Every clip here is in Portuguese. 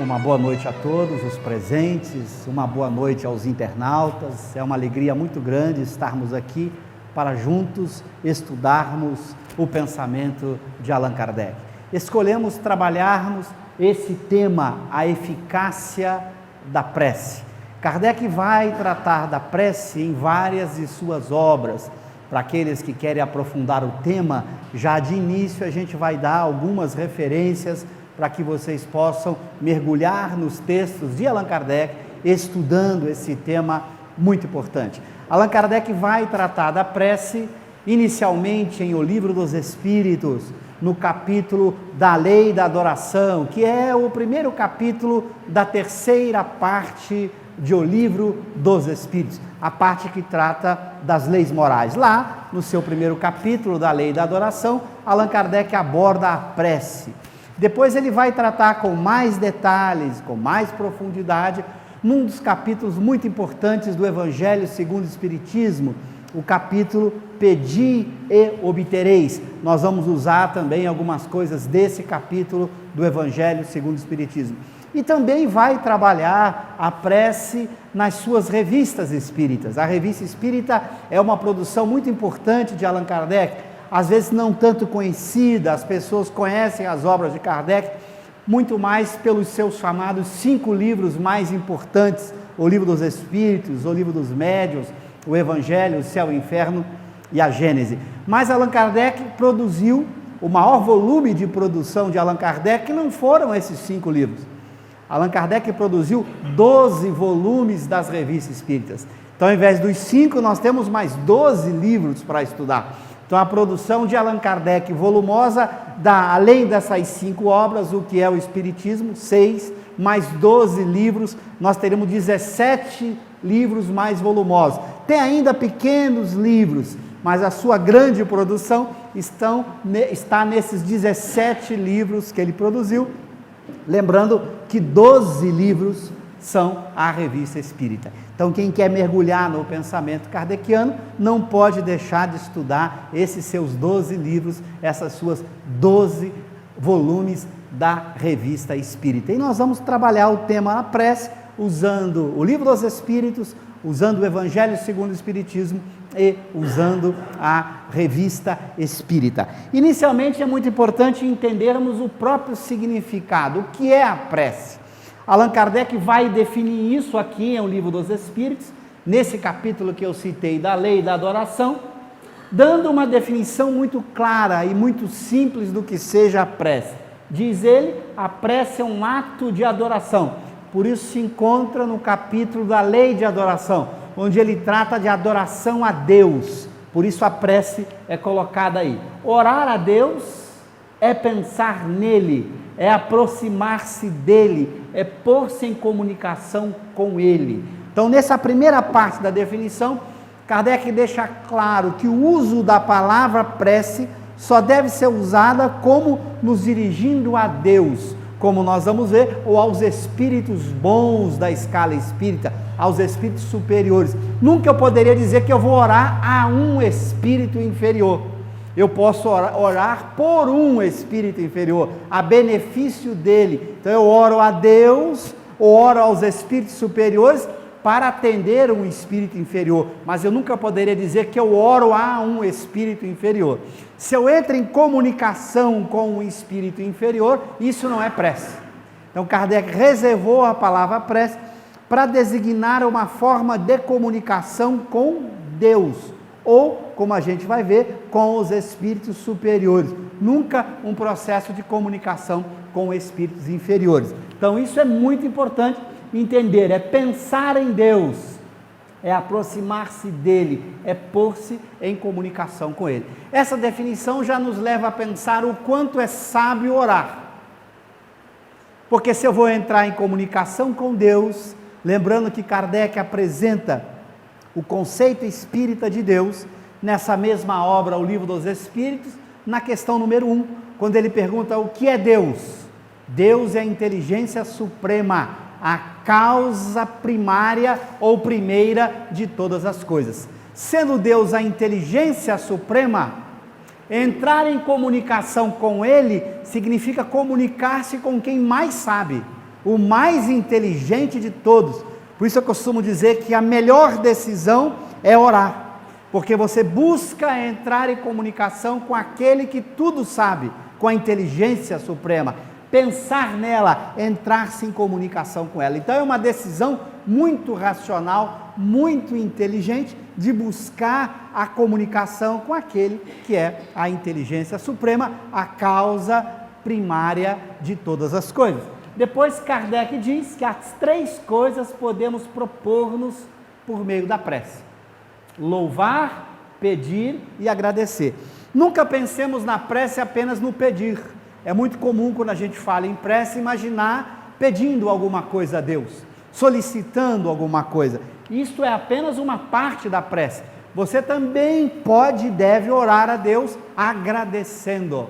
Uma boa noite a todos os presentes, uma boa noite aos internautas. É uma alegria muito grande estarmos aqui para juntos estudarmos o pensamento de Allan Kardec. Escolhemos trabalharmos esse tema, a eficácia da prece. Kardec vai tratar da prece em várias de suas obras. Para aqueles que querem aprofundar o tema, já de início a gente vai dar algumas referências para que vocês possam mergulhar nos textos de Allan Kardec, estudando esse tema muito importante. Allan Kardec vai tratar da prece, inicialmente em O Livro dos Espíritos, no capítulo da Lei da Adoração, que é o primeiro capítulo da terceira parte de O Livro dos Espíritos, a parte que trata das leis morais. Lá, no seu primeiro capítulo da Lei da Adoração, Allan Kardec aborda a prece. Depois ele vai tratar com mais detalhes, com mais profundidade, num dos capítulos muito importantes do Evangelho segundo o Espiritismo, o capítulo Pedi e Obtereis. Nós vamos usar também algumas coisas desse capítulo do Evangelho segundo o Espiritismo. E também vai trabalhar a prece nas suas revistas espíritas. A Revista Espírita é uma produção muito importante de Allan Kardec, às vezes não tanto conhecida. As pessoas conhecem as obras de Kardec muito mais pelos seus chamados 5 livros mais importantes: o Livro dos Espíritos, o Livro dos Médiuns, o Evangelho, o Céu e o Inferno e a Gênese. Mas Allan Kardec produziu, o maior volume de produção de Allan Kardec não foram esses 5 livros. Allan Kardec produziu 12 volumes das revistas espíritas. Então, ao invés dos 5, nós temos mais 12 livros para estudar. Então, a produção de Allan Kardec volumosa dá, além dessas 5 obras, o que é o Espiritismo, 6, mais 12 livros, nós teremos 17 livros mais volumosos. Tem ainda pequenos livros, mas a sua grande produção está nesses 17 livros que ele produziu. Lembrando que 12 livros são a Revista Espírita. Então, quem quer mergulhar no pensamento kardeciano não pode deixar de estudar esses seus 12 livros, essas suas 12 volumes da Revista Espírita. E nós vamos trabalhar o tema da prece usando o Livro dos Espíritos, usando o Evangelho segundo o Espiritismo e usando a Revista Espírita. Inicialmente é muito importante entendermos o próprio significado, o que é a prece. Allan Kardec vai definir isso aqui em O Livro dos Espíritos, nesse capítulo que eu citei da Lei da Adoração, dando uma definição muito clara e muito simples do que seja a prece. Diz ele, a prece é um ato de adoração. Por isso se encontra no capítulo da Lei de Adoração, onde ele trata de adoração a Deus. Por isso a prece é colocada aí. Orar a Deus é pensar nele, é aproximar-se dele, é pôr-se em comunicação com ele. Então, nessa primeira parte da definição, Kardec deixa claro que o uso da palavra prece só deve ser usada como nos dirigindo a Deus, como nós vamos ver, ou aos espíritos bons da escala espírita, aos espíritos superiores. Nunca eu poderia dizer que eu vou orar a um espírito inferior. Eu posso orar por um espírito inferior, a benefício dele. Então eu oro a Deus, ou oro aos espíritos superiores para atender um espírito inferior, mas eu nunca poderia dizer que eu oro a um espírito inferior. Se eu entro em comunicação com um espírito inferior, isso não é prece. Então Kardec reservou a palavra prece para designar uma forma de comunicação com Deus, ou, como a gente vai ver, com os espíritos superiores. Nunca um processo de comunicação com espíritos inferiores. Então isso é muito importante entender, é pensar em Deus, é aproximar-se dele, é pôr-se em comunicação com ele. Essa definição já nos leva a pensar o quanto é sábio orar. Porque se eu vou entrar em comunicação com Deus, lembrando que Kardec apresenta o conceito espírita de Deus, nessa mesma obra, O Livro dos Espíritos, na questão número 1, quando ele pergunta o que é Deus. Deus é a inteligência suprema, a causa primária ou primeira de todas as coisas. Sendo Deus a inteligência suprema, entrar em comunicação com Ele significa comunicar-se com quem mais sabe. o mais inteligente de todos. Por isso eu costumo dizer que a melhor decisão é orar, porque você busca entrar em comunicação com aquele que tudo sabe, com a inteligência suprema, pensar nela, entrar-se em comunicação com ela. Então é uma decisão muito racional, muito inteligente, de buscar a comunicação com aquele que é a inteligência suprema, a causa primária de todas as coisas. Depois Kardec diz que as 3 coisas podemos propor-nos por meio da prece: louvar, pedir e agradecer. Nunca pensemos na prece apenas no pedir. É muito comum, quando a gente fala em prece, imaginar pedindo alguma coisa a Deus, solicitando alguma coisa. Isto é apenas uma parte da prece. Você também pode e deve orar a Deus agradecendo,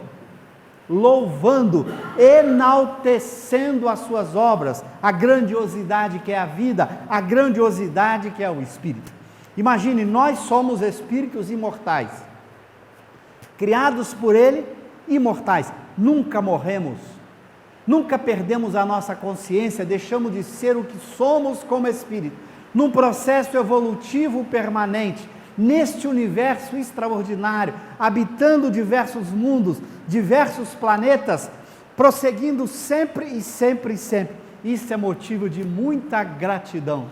louvando, enaltecendo as suas obras, a grandiosidade que é a vida, a grandiosidade que é o Espírito. Imagine, nós somos espíritos imortais, criados por Ele, imortais, nunca morremos, nunca perdemos a nossa consciência, deixamos de ser o que somos como espírito, num processo evolutivo permanente, neste universo extraordinário, habitando diversos mundos, diversos planetas, prosseguindo sempre e sempre e sempre. Isso é motivo de muita gratidão,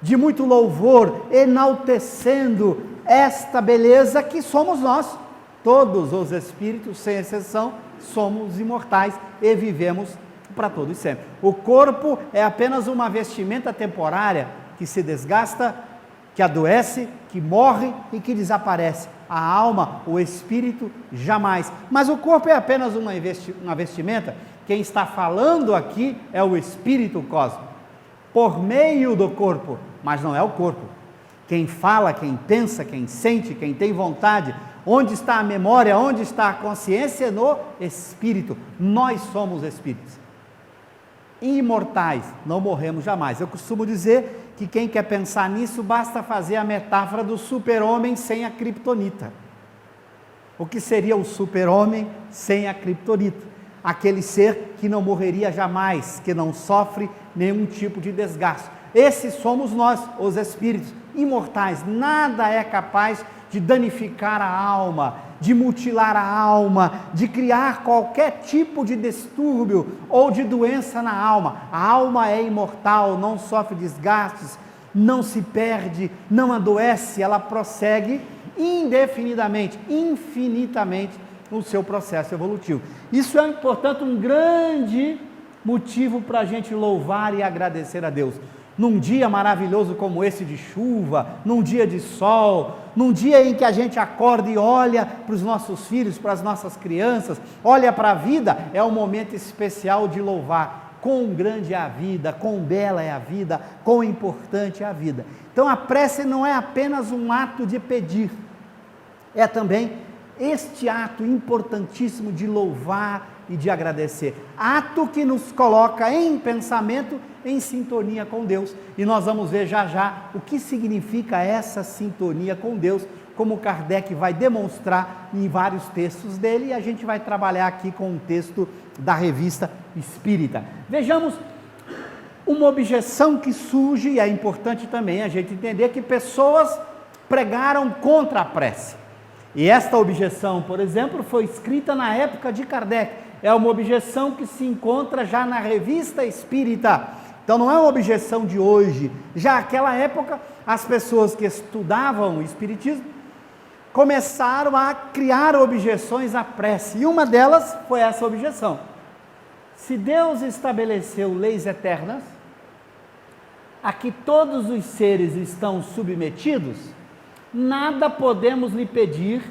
de muito louvor, enaltecendo esta beleza que somos nós. Todos os espíritos, sem exceção, somos imortais e vivemos para todo e sempre. O corpo é apenas uma vestimenta temporária que se desgasta, que adoece, que morre e que desaparece. A alma, o espírito, jamais. Mas o corpo é apenas uma vestimenta. Quem está falando aqui é o espírito cósmico, por meio do corpo, mas não é o corpo. Quem fala, quem pensa, quem sente, quem tem vontade, onde está a memória, onde está a consciência? No espírito. Nós somos espíritos imortais, não morremos jamais. Eu costumo dizer que quem quer pensar nisso, basta fazer a metáfora do super-homem sem a criptonita. O que seria o super-homem sem a criptonita? Aquele ser que não morreria jamais, que não sofre nenhum tipo de desgaste. Esses somos nós, os espíritos imortais. Nada é capaz de danificar a alma, de mutilar a alma, de criar qualquer tipo de distúrbio ou de doença na alma. A alma é imortal, não sofre desgastes, não se perde, não adoece, ela prossegue indefinidamente, infinitamente no seu processo evolutivo. Isso é, portanto, um grande motivo para a gente louvar e agradecer a Deus. Num dia maravilhoso como esse de chuva, num dia de sol, num dia em que a gente acorda e olha para os nossos filhos, para as nossas crianças, olha para a vida, é um momento especial de louvar. Quão grande é a vida, quão bela é a vida, quão importante é a vida. Então a prece não é apenas um ato de pedir, é também este ato importantíssimo de louvar e de agradecer, ato que nos coloca em pensamento, em sintonia com Deus, e nós vamos ver já já o que significa essa sintonia com Deus, como Kardec vai demonstrar em vários textos dele, e a gente vai trabalhar aqui com um texto da Revista Espírita. Vejamos uma objeção que surge, e é importante também a gente entender que pessoas pregaram contra a prece, e esta objeção, por exemplo, foi escrita na época de Kardec. É uma objeção que se encontra já na Revista Espírita. Então não é uma objeção de hoje. Já naquela época, as pessoas que estudavam o Espiritismo começaram a criar objeções à prece. E uma delas foi essa objeção. Se Deus estabeleceu leis eternas, a que todos os seres estão submetidos, nada podemos lhe pedir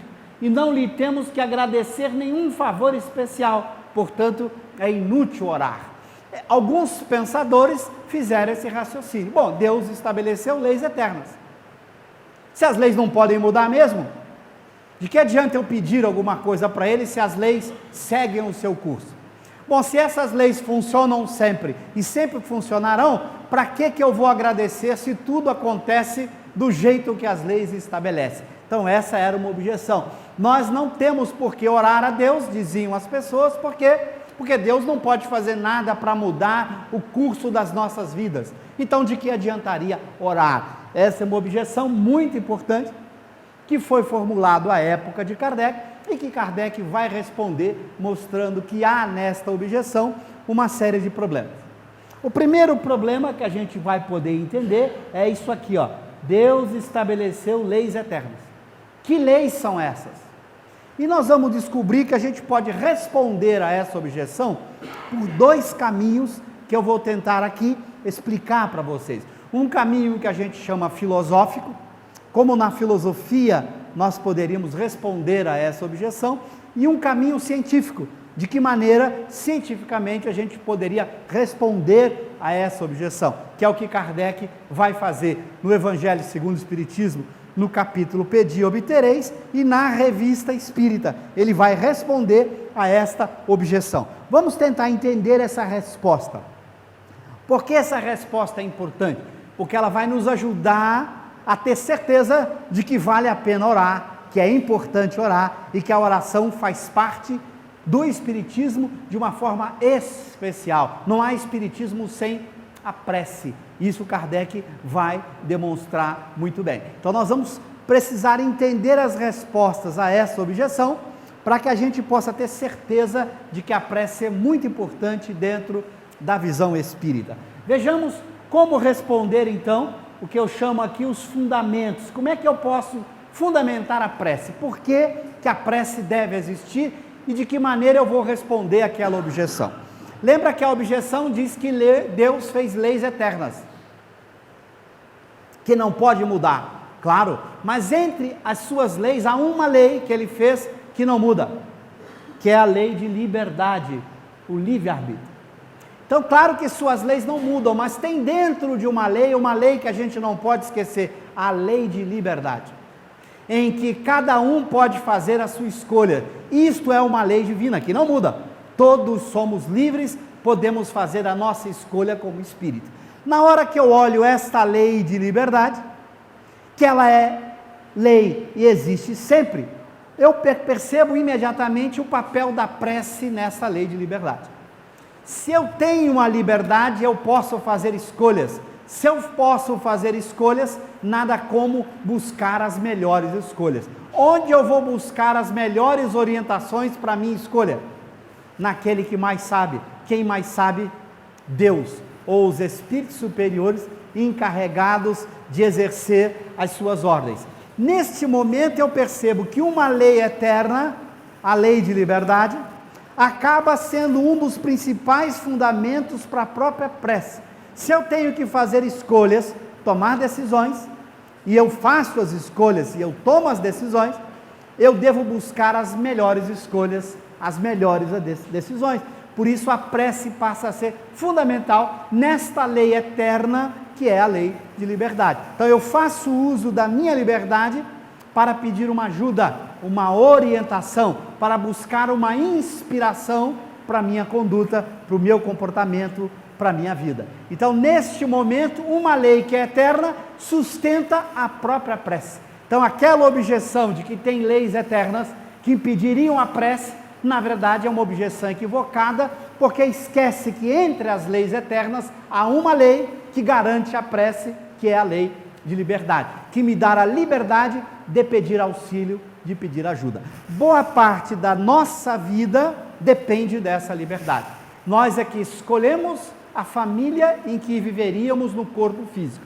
e não lhe temos que agradecer nenhum favor especial, portanto é inútil orar. Alguns pensadores fizeram esse raciocínio. Bom, Deus estabeleceu leis eternas, se as leis não podem mudar mesmo, de que adianta eu pedir alguma coisa para Ele se as leis seguem o seu curso? Bom, se essas leis funcionam sempre e sempre funcionarão, para que eu vou agradecer se tudo acontece do jeito que as leis estabelecem? Então essa era uma objeção. Nós não temos por que orar a Deus, diziam as pessoas, porque porque Deus não pode fazer nada para mudar o curso das nossas vidas. Então, de que adiantaria orar? Essa é uma objeção muito importante que foi formulado à época de Kardec e que Kardec vai responder mostrando que há nesta objeção uma série de problemas. O primeiro problema que a gente vai poder entender é isso aqui, ó. Deus estabeleceu leis eternas. Que leis são essas? E nós vamos descobrir que a gente pode responder a essa objeção por dois caminhos que eu vou tentar aqui explicar para vocês. Um caminho que a gente chama filosófico, como na filosofia nós poderíamos responder a essa objeção, e um caminho científico, de que maneira cientificamente a gente poderia responder a essa objeção, que é o que Kardec vai fazer no Evangelho segundo o Espiritismo, no capítulo Pedi e Obtereis, e na Revista Espírita, ele vai responder a esta objeção. Vamos tentar entender essa resposta. Por que essa resposta é importante? Porque ela vai nos ajudar a ter certeza de que vale a pena orar, que é importante orar e que a oração faz parte do Espiritismo de uma forma especial. Não há Espiritismo sem a prece. Isso Kardec vai demonstrar muito bem. Então nós vamos precisar entender as respostas a essa objeção para que a gente possa ter certeza de que a prece é muito importante dentro da visão espírita. Vejamos como responder então o que eu chamo aqui os fundamentos. Como é que eu posso fundamentar a prece? Por que que a prece deve existir e de que maneira eu vou responder aquela objeção? Lembra que a objeção diz que Deus fez leis eternas, que não pode mudar, claro, mas entre as suas leis há uma lei que ele fez que não muda, que é a lei de liberdade, o livre-arbítrio. Então, claro que suas leis não mudam, mas tem dentro de uma lei que a gente não pode esquecer, a lei de liberdade, em que cada um pode fazer a sua escolha. Isto é uma lei divina que não muda. Todos somos livres, podemos fazer a nossa escolha como espírito. Na hora que eu olho esta lei de liberdade, que ela é lei e existe sempre, eu percebo imediatamente o papel da prece nessa lei de liberdade. Se eu tenho a liberdade, eu posso fazer escolhas. Se eu posso fazer escolhas, nada como buscar as melhores escolhas. Onde eu vou buscar as melhores orientações para a minha escolha? Naquele que mais sabe. Quem mais sabe? Deus, ou os espíritos superiores encarregados de exercer as suas ordens. Neste momento eu percebo que uma lei eterna, a lei de liberdade, acaba sendo um dos principais fundamentos para a própria prece. Se eu tenho que fazer escolhas, tomar decisões, e eu faço as escolhas e eu tomo as decisões, eu devo buscar as melhores escolhas, as melhores decisões. Por isso a prece passa a ser fundamental nesta lei eterna que é a lei de liberdade. Então eu faço uso da minha liberdade para pedir uma ajuda, uma orientação, para buscar uma inspiração para a minha conduta, para o meu comportamento, para a minha vida. Então, neste momento, uma lei que é eterna sustenta a própria prece. Então, aquela objeção de que tem leis eternas que impediriam a prece, na verdade é uma objeção equivocada, porque esquece que entre as leis eternas há uma lei que garante a prece, que é a lei de liberdade, que me dá a liberdade de pedir auxílio, de pedir ajuda. Boa parte da nossa vida depende dessa liberdade. Nós é que escolhemos a família em que viveríamos no corpo físico.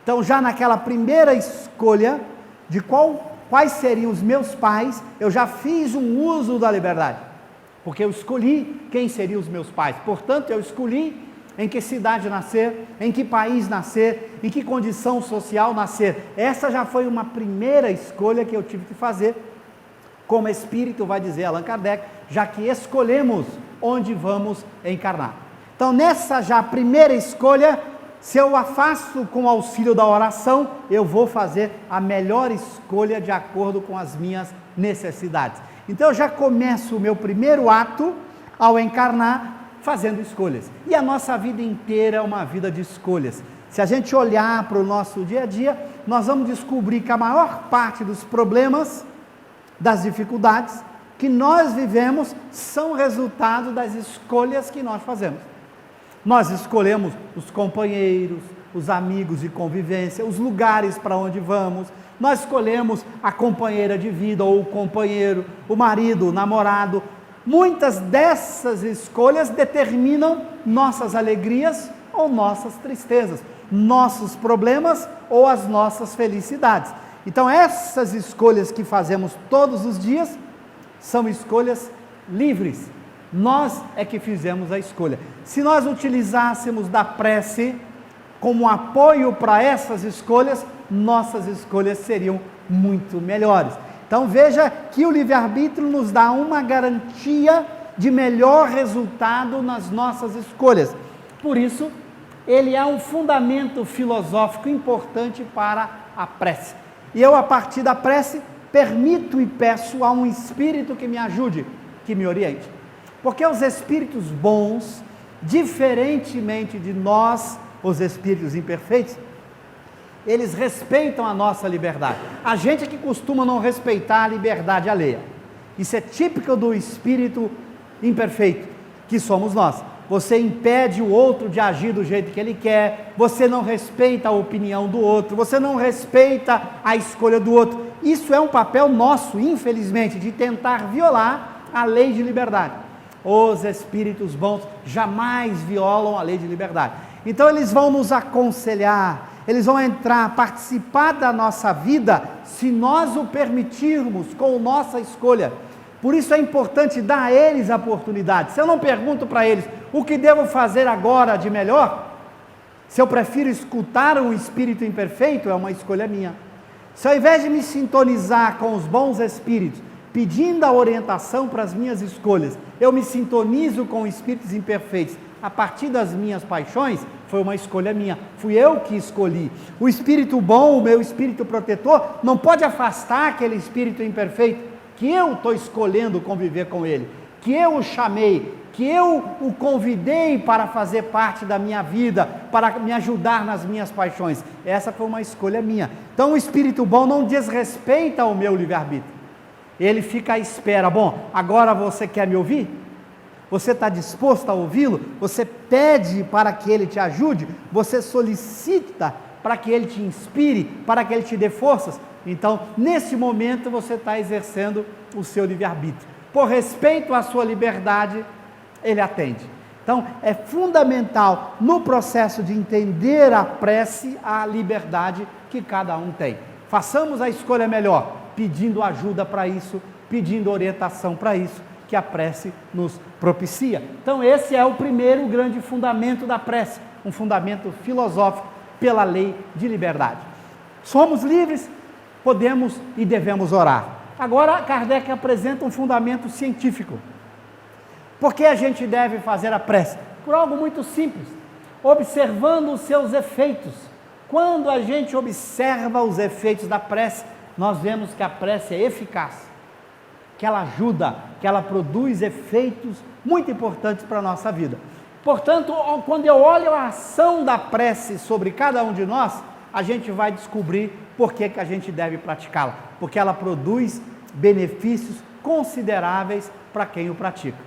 Então, já naquela primeira escolha de quais seriam os meus pais, eu já fiz um uso da liberdade, porque eu escolhi quem seriam os meus pais. Portanto, eu escolhi em que cidade nascer, em que país nascer, em que condição social nascer. Essa já foi uma primeira escolha que eu tive que fazer, como espírito, vai dizer Allan Kardec, já que escolhemos onde vamos encarnar. Então, nessa já primeira escolha, se eu a faço com o auxílio da oração, eu vou fazer a melhor escolha de acordo com as minhas necessidades. Então, eu já começo o meu primeiro ato ao encarnar fazendo escolhas. E a nossa vida inteira é uma vida de escolhas. Se a gente olhar para o nosso dia a dia, nós vamos descobrir que a maior parte dos problemas, das dificuldades que nós vivemos são resultado das escolhas que nós fazemos. Nós escolhemos os companheiros, os amigos de convivência, os lugares para onde vamos, nós escolhemos a companheira de vida ou o companheiro, o marido, o namorado. Muitas dessas escolhas determinam nossas alegrias ou nossas tristezas, nossos problemas ou as nossas felicidades. Então essas escolhas que fazemos todos os dias são escolhas livres. Nós é que fizemos a escolha. Se nós utilizássemos da prece como apoio para essas escolhas, nossas escolhas seriam muito melhores. Então veja que o livre-arbítrio nos dá uma garantia de melhor resultado nas nossas escolhas. Por isso, ele é um fundamento filosófico importante para a prece. E eu, a partir da prece, permito e peço a um espírito que me ajude, que me oriente. Porque os espíritos bons, diferentemente de nós, os espíritos imperfeitos, eles respeitam a nossa liberdade. A gente é que costuma não respeitar a liberdade alheia. Isso é típico do espírito imperfeito, que somos nós. Você impede o outro de agir do jeito que ele quer, você não respeita a opinião do outro, você não respeita a escolha do outro. Isso é um papel nosso, infelizmente, de tentar violar a lei de liberdade. Os espíritos bons jamais violam a lei de liberdade. Então eles vão nos aconselhar, eles vão entrar, participar da nossa vida, se nós o permitirmos, com nossa escolha. Por isso é importante dar a eles a oportunidade. Se eu não pergunto para eles o que devo fazer agora de melhor, se eu prefiro escutar um espírito imperfeito, é uma escolha minha. Se ao invés de me sintonizar com os bons espíritos, pedindo a orientação para as minhas escolhas, eu me sintonizo com espíritos imperfeitos, a partir das minhas paixões, foi uma escolha minha, fui eu que escolhi. O espírito bom, o meu espírito protetor, não pode afastar aquele espírito imperfeito, que eu estou escolhendo conviver com ele, que eu o chamei, que eu o convidei para fazer parte da minha vida, para me ajudar nas minhas paixões. Essa foi uma escolha minha. Então o espírito bom não desrespeita o meu livre-arbítrio, ele fica à espera. Bom, agora você quer me ouvir? Você está disposto a ouvi-lo? Você pede para que ele te ajude? Você solicita para que ele te inspire, para que ele te dê forças? Então, nesse momento, você está exercendo o seu livre-arbítrio. Por respeito à sua liberdade, ele atende. Então, é fundamental no processo de entender a prece, a liberdade que cada um tem. Façamos a escolha melhor, pedindo ajuda para isso, pedindo orientação para isso, que a prece nos propicia. Então esse é o primeiro grande fundamento da prece, um fundamento filosófico pela lei de liberdade. Somos livres, podemos e devemos orar. Agora Kardec apresenta um fundamento científico. Por que a gente deve fazer a prece? Por algo muito simples, observando os seus efeitos. Quando a gente observa os efeitos da prece, nós vemos que a prece é eficaz, que ela ajuda, que ela produz efeitos muito importantes para a nossa vida. Portanto, quando eu olho a ação da prece sobre cada um de nós, a gente vai descobrir por que a gente deve praticá-la, porque ela produz benefícios consideráveis para quem o pratica.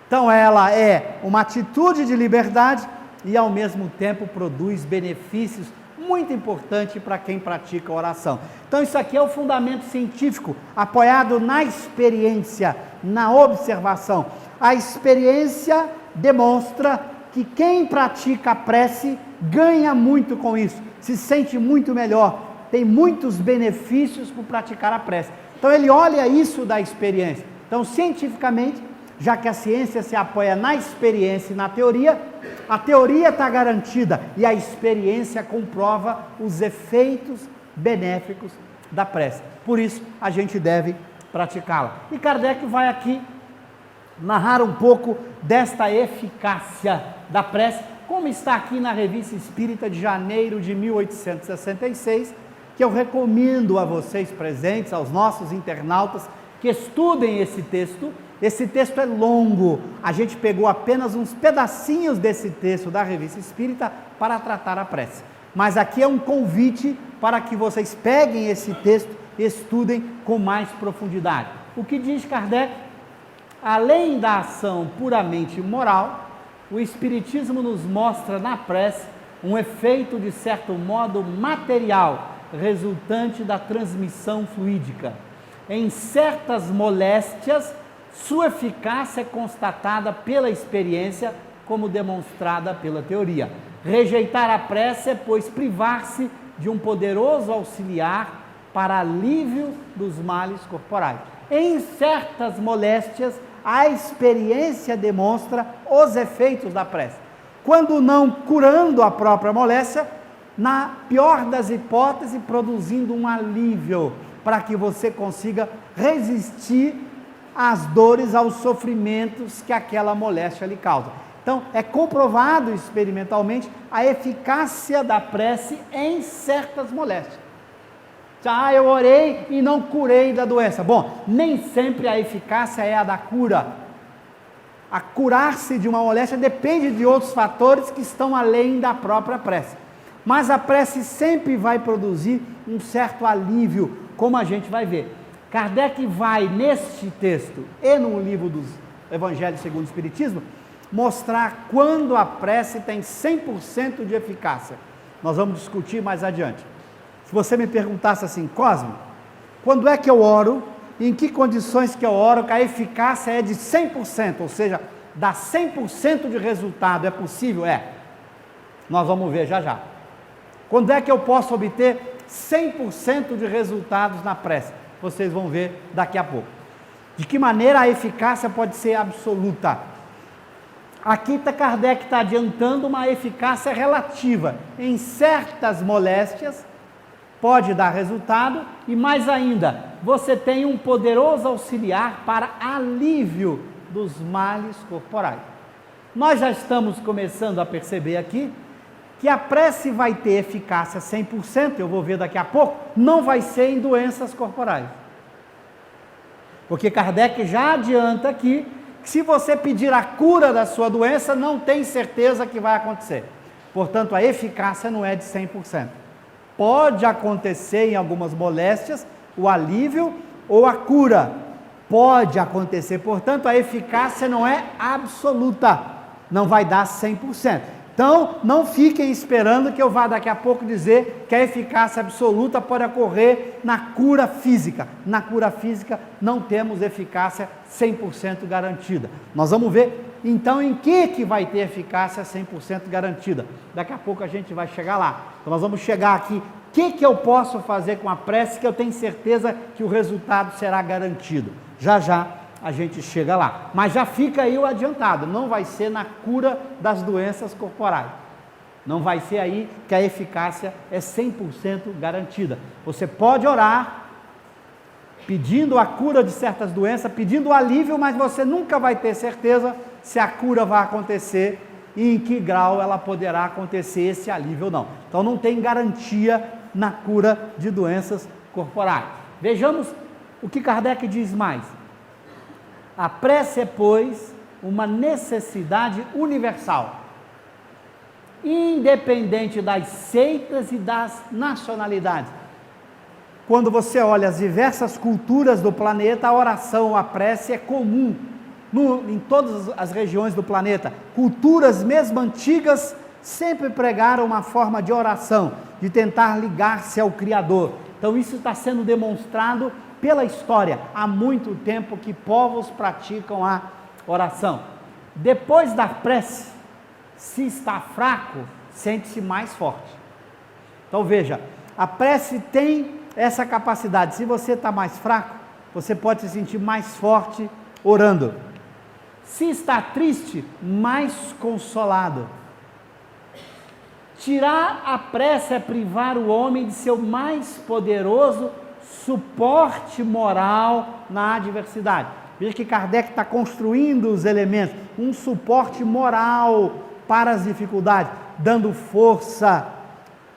Então ela é uma atitude de liberdade e ao mesmo tempo produz benefícios muito importante para quem pratica a oração. Então isso aqui é o fundamento científico, apoiado na experiência, na observação. A experiência demonstra que quem pratica a prece ganha muito com isso, se sente muito melhor, tem muitos benefícios por praticar a prece. Então ele olha isso da experiência. Então cientificamente, já que a ciência se apoia na experiência e na teoria, a teoria está garantida e a experiência comprova os efeitos benéficos da prece. Por isso, a gente deve praticá-la. E Kardec vai aqui narrar um pouco desta eficácia da prece, como está aqui na Revista Espírita de janeiro de 1866, que eu recomendo a vocês presentes, aos nossos internautas, que estudem esse texto. Esse texto é longo, a gente pegou apenas uns pedacinhos desse texto da Revista Espírita para tratar a prece. Mas aqui é um convite para que vocês peguem esse texto e estudem com mais profundidade. O que diz Kardec? Além da ação puramente moral, o Espiritismo nos mostra na prece um efeito, de certo modo, material, resultante da transmissão fluídica. Em certas moléstias, sua eficácia é constatada pela experiência, como demonstrada pela teoria. Rejeitar a prece é, pois, privar-se de um poderoso auxiliar para alívio dos males corporais. Em certas moléstias, a experiência demonstra os efeitos da prece. Quando não curando a própria moléstia, na pior das hipóteses, produzindo um alívio para que você consiga resistir às dores, aos sofrimentos que aquela moléstia lhe causa. Então, é comprovado experimentalmente a eficácia da prece em certas moléstias. Eu orei e não curei da doença. Bom, nem sempre a eficácia é a da cura. A curar-se de uma moléstia depende de outros fatores que estão além da própria prece. Mas a prece sempre vai produzir um certo alívio, como a gente vai ver. Kardec vai, neste texto e no livro dos Evangelhos segundo o Espiritismo, mostrar quando a prece tem 100% de eficácia. Nós vamos discutir mais adiante. Se você me perguntasse assim, Cosme, quando é que eu oro, em que condições que eu oro, que a eficácia é de 100%, ou seja, dá 100% de resultado, é possível? É. Nós vamos ver já já. Quando é que eu posso obter 100% de resultados na prece? Vocês vão ver daqui a pouco. De que maneira a eficácia pode ser absoluta? Aqui Kardec está adiantando uma eficácia relativa. Em certas moléstias, pode dar resultado, e mais ainda, você tem um poderoso auxiliar para alívio dos males corporais. Nós já estamos começando a perceber aqui que a prece vai ter eficácia 100%, eu vou ver daqui a pouco, não vai ser em doenças corporais. Porque Kardec já adianta aqui que se você pedir a cura da sua doença, não tem certeza que vai acontecer. Portanto, a eficácia não é de 100%. Pode acontecer em algumas moléstias o alívio ou a cura. Pode acontecer, portanto, a eficácia não é absoluta, não vai dar 100%. Então, não fiquem esperando que eu vá daqui a pouco dizer que a eficácia absoluta pode ocorrer na cura física. Na cura física não temos eficácia 100% garantida. Nós vamos ver então em que vai ter eficácia 100% garantida. Daqui a pouco a gente vai chegar lá. Então nós vamos chegar aqui, o que eu posso fazer com a prece que eu tenho certeza que o resultado será garantido. Já já a gente chega lá, mas já fica aí o adiantado, não vai ser na cura das doenças corporais, não vai ser aí que a eficácia é 100% garantida. Você pode orar pedindo a cura de certas doenças, pedindo o alívio, mas você nunca vai ter certeza se a cura vai acontecer e em que grau ela poderá acontecer esse alívio ou não. Então não tem garantia na cura de doenças corporais. Vejamos o que Kardec diz mais. A prece é, pois, uma necessidade universal, independente das seitas e das nacionalidades. Quando você olha as diversas culturas do planeta, a oração, a prece é comum em todas as regiões do planeta. Culturas mesmo antigas sempre pregaram uma forma de oração, de tentar ligar-se ao Criador. Então isso está sendo demonstrado pela história, há muito tempo que povos praticam a oração. Depois da prece, se está fraco, sente-se mais forte. Então veja, a prece tem essa capacidade. Se você está mais fraco, você pode se sentir mais forte orando. Se está triste, mais consolado. Tirar a prece é privar o homem de seu mais poderoso suporte moral na adversidade. Veja que Kardec está construindo os elementos, um suporte moral para as dificuldades, dando força,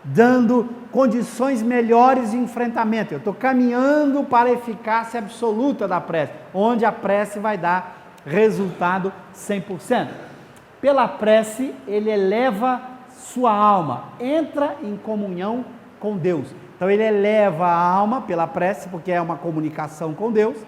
dando condições melhores de enfrentamento. Eu estou caminhando para a eficácia absoluta da prece, onde a prece vai dar resultado 100%. Pela prece, ele eleva sua alma, entra em comunhão com Deus. Então ele eleva a alma pela prece, porque é uma comunicação com Deus.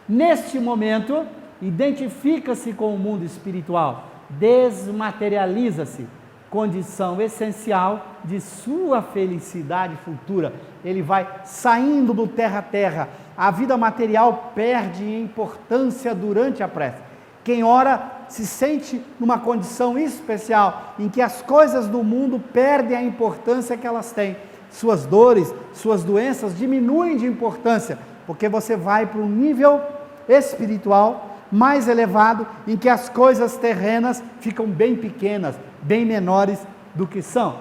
Neste momento, identifica-se com o mundo espiritual, desmaterializa-se, condição essencial de sua felicidade futura. Ele vai saindo do terra a terra. A vida material perde importância durante a prece. Quem ora se sente numa condição especial, em que as coisas do mundo perdem a importância que elas têm. Suas dores, suas doenças diminuem de importância, porque você vai para um nível espiritual mais elevado, em que as coisas terrenas ficam bem pequenas, bem menores do que são.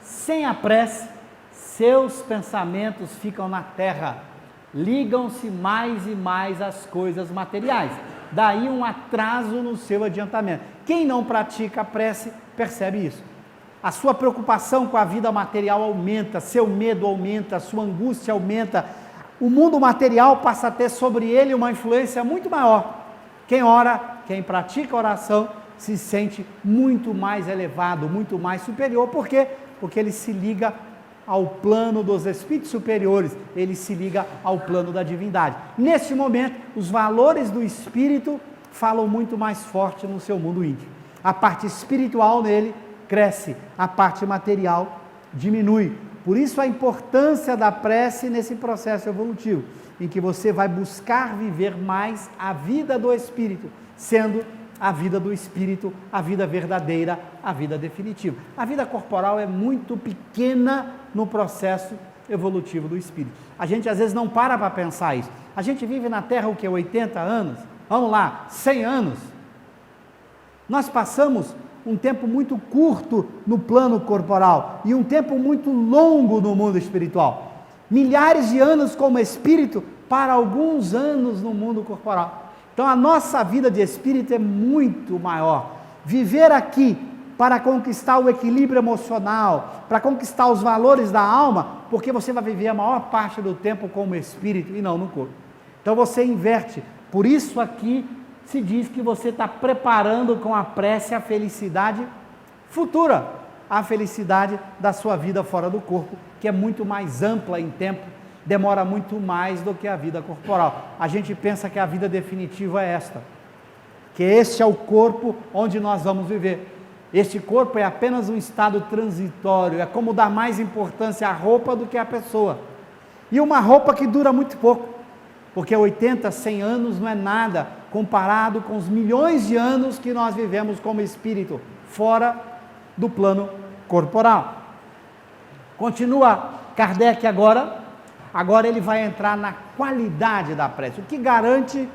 Sem a prece, seus pensamentos ficam na terra, ligam-se mais e mais às coisas materiais, daí um atraso no seu adiantamento. Quem não pratica a prece percebe isso. A sua preocupação com a vida material aumenta, seu medo aumenta, sua angústia aumenta. O mundo material passa a ter sobre ele uma influência muito maior. Quem ora, quem pratica oração, se sente muito mais elevado, muito mais superior. Por quê? Porque ele se liga ao plano dos espíritos superiores, ele se liga ao plano da divindade. Neste momento, os valores do espírito falam muito mais forte no seu mundo íntimo. A parte espiritual nele cresce, a parte material diminui. Por isso a importância da prece nesse processo evolutivo, em que você vai buscar viver mais a vida do espírito, sendo a vida do espírito a vida verdadeira, a vida definitiva. A vida corporal é muito pequena no processo evolutivo do espírito. A gente às vezes não para pensar isso. A gente vive na Terra o que? 80 anos? Vamos lá, 100 anos? Nós passamos um tempo muito curto no plano corporal e um tempo muito longo no mundo espiritual. Milhares de anos como espírito para alguns anos no mundo corporal. Então a nossa vida de espírito é muito maior. Viver aqui para conquistar o equilíbrio emocional, para conquistar os valores da alma, porque você vai viver a maior parte do tempo como espírito e não no corpo. Então você inverte. Por isso aqui se diz que você está preparando com a prece a felicidade futura, a felicidade da sua vida fora do corpo, que é muito mais ampla em tempo, demora muito mais do que a vida corporal. A gente pensa que a vida definitiva é esta, que este é o corpo onde nós vamos viver. Este corpo é apenas um estado transitório, é como dar mais importância à roupa do que à pessoa. E uma roupa que dura muito pouco, porque 80, 100 anos não é nada comparado com os milhões de anos que nós vivemos como espírito, fora do plano corporal. Continua Kardec agora ele vai entrar na qualidade da prece. O que garante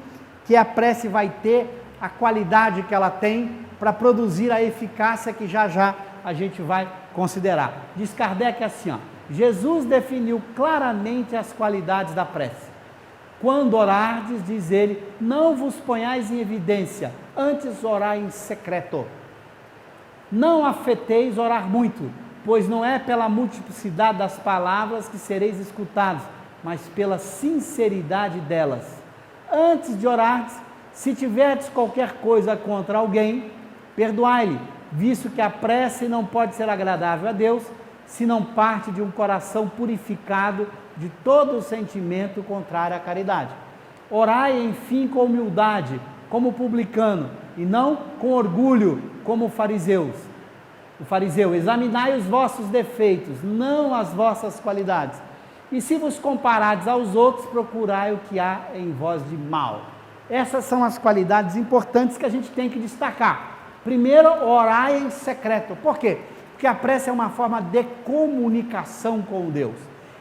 que a prece vai ter a qualidade que ela tem para produzir a eficácia que já já a gente vai considerar. Diz Kardec assim, Jesus definiu claramente as qualidades da prece. Quando orardes, diz ele, não vos ponhais em evidência, antes orai em secreto. Não afeteis orar muito, pois não é pela multiplicidade das palavras que sereis escutados, mas pela sinceridade delas. Antes de orardes, se tiverdes qualquer coisa contra alguém, perdoai-lhe, visto que a prece não pode ser agradável a Deus, se não parte de um coração purificado de todo sentimento contrário à caridade. Orai, enfim, com humildade, como publicano, e não com orgulho, como o fariseu. Examinai os vossos defeitos, não as vossas qualidades. E se vos comparardes aos outros, procurai o que há em vós de mal. Essas são as qualidades importantes que a gente tem que destacar. Primeiro, orai em secreto. Por quê? Porque a prece é uma forma de comunicação com Deus.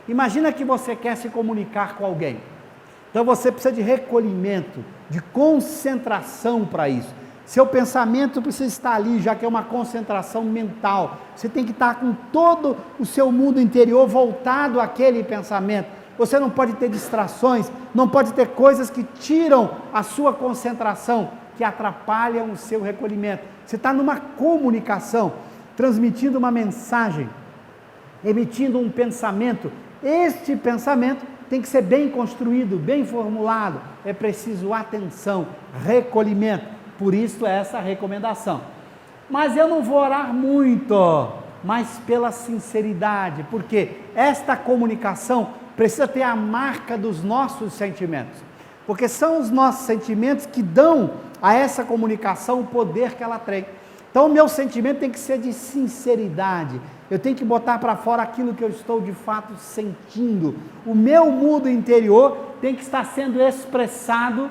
Imagina que você quer se comunicar com alguém. Então você precisa de recolhimento, de concentração para isso. Seu pensamento precisa estar ali, já que é uma concentração mental. Você tem que estar com todo o seu mundo interior voltado àquele pensamento. Você não pode ter distrações, não pode ter coisas que tiram a sua concentração, que atrapalham o seu recolhimento. Você está numa comunicação, transmitindo uma mensagem, emitindo um pensamento. Este pensamento tem que ser bem construído, bem formulado. É preciso atenção, recolhimento. Por isso essa recomendação. Mas eu não vou orar muito, mas pela sinceridade, porque esta comunicação precisa ter a marca dos nossos sentimentos. porque são os nossos sentimentos que dão a essa comunicação o poder que ela tem. Então o meu sentimento tem que ser de sinceridade, eu tenho que botar para fora aquilo que eu estou de fato sentindo, o meu mundo interior tem que estar sendo expressado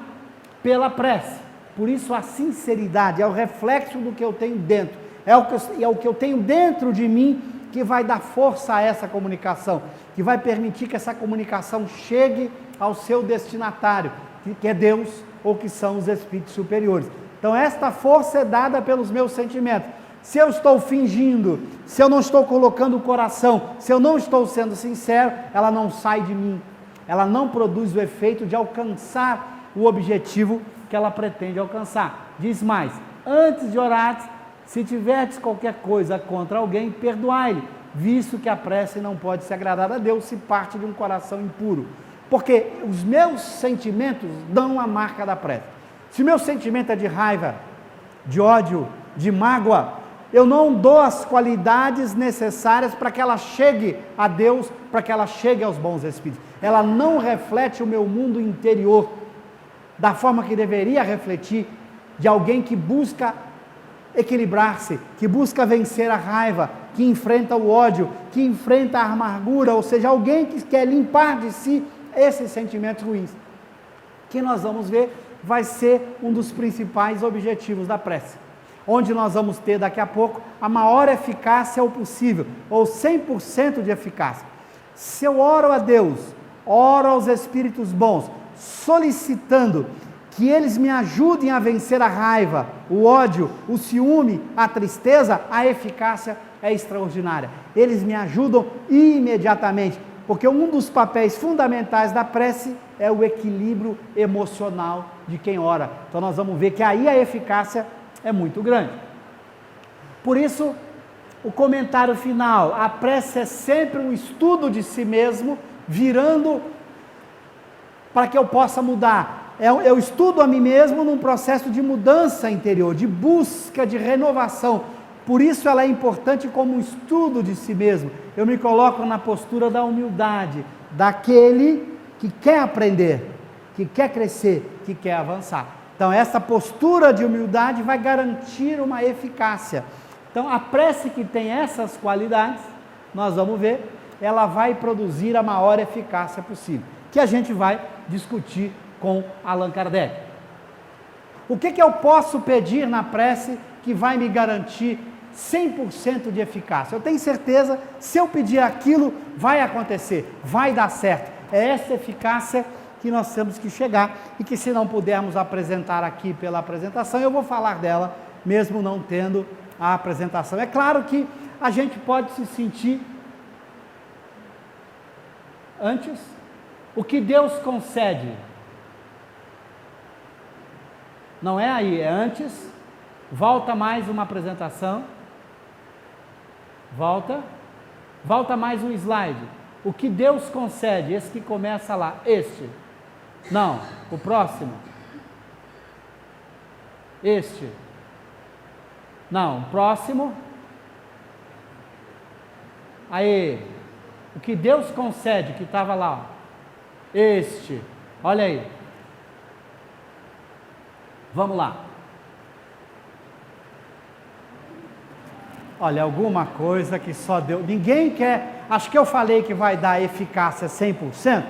pela prece. Por isso a sinceridade é o reflexo do que eu tenho dentro, é o que eu tenho dentro de mim que vai dar força a essa comunicação, que vai permitir que essa comunicação chegue ao seu destinatário, que é Deus ou que são os espíritos superiores. Então esta força é dada pelos meus sentimentos. Se eu estou fingindo, se eu não estou colocando o coração, se eu não estou sendo sincero, ela não sai de mim, ela não produz o efeito de alcançar o objetivo que ela pretende alcançar. Diz mais, antes de orar, se tiverdes qualquer coisa contra alguém, perdoai-lhe, visto que a prece não pode se agradar a Deus se parte de um coração impuro. Porque os meus sentimentos dão a marca da prece. Se o meu sentimento é de raiva, de ódio, de mágoa, eu não dou as qualidades necessárias para que ela chegue a Deus, para que ela chegue aos bons espíritos. Ela não reflete o meu mundo interior da forma que deveria refletir, de alguém que busca equilibrar-se, que busca vencer a raiva, que enfrenta o ódio, que enfrenta a amargura, ou seja, alguém que quer limpar de si esses sentimentos ruins. Que nós vamos ver vai ser um dos principais objetivos da prece, onde nós vamos ter daqui a pouco a maior eficácia possível, ou 100% de eficácia. Se eu oro a Deus, oro aos espíritos bons, solicitando que eles me ajudem a vencer a raiva, o ódio, o ciúme, a tristeza, a eficácia é extraordinária. Eles me ajudam imediatamente, porque um dos papéis fundamentais da prece é o equilíbrio emocional de quem ora. Então nós vamos ver que aí a eficácia é muito grande. Por isso, o comentário final, a prece é sempre um estudo de si mesmo, virando para que eu possa mudar. Eu estudo a mim mesmo num processo de mudança interior, de busca, de renovação. Por isso ela é importante como um estudo de si mesmo. Eu me coloco na postura da humildade, daquele que quer aprender, que quer crescer, que quer avançar. Então essa postura de humildade vai garantir uma eficácia. Então a prece que tem essas qualidades, nós vamos ver, ela vai produzir a maior eficácia possível, que a gente vai discutir com Allan Kardec. O que eu posso pedir na prece que vai me garantir 100% de eficácia? Eu tenho certeza, se eu pedir aquilo, vai acontecer, vai dar certo. É essa eficácia que nós temos que chegar e que, se não pudermos apresentar aqui pela apresentação, eu vou falar dela, mesmo não tendo a apresentação. É claro que a gente pode se sentir antes, o que Deus concede, não é aí, é antes. Volta mais uma apresentação, volta mais um slide. O que Deus concede, esse que começa lá, não, o próximo, não, o próximo, aí, o que Deus concede, que estava lá, olha aí, vamos lá. Olha, alguma coisa que só Deus, ninguém quer, acho que eu falei que vai dar eficácia 100%,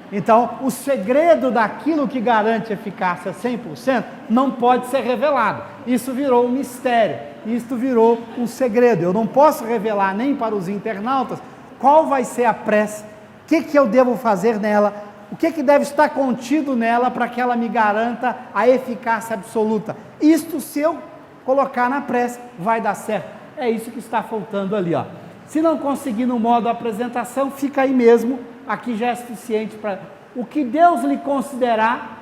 então o segredo daquilo que garante eficácia 100% não pode ser revelado, isso virou um mistério, isso virou um segredo, eu não posso revelar nem para os internautas qual vai ser a prece, o que eu devo fazer nela, o que deve estar contido nela para que ela me garanta a eficácia absoluta. Isto, se eu colocar na prece, vai dar certo. É isso que está faltando ali, ó. Se não conseguir no modo apresentação, fica aí mesmo, aqui já é suficiente para... O que Deus lhe concederá,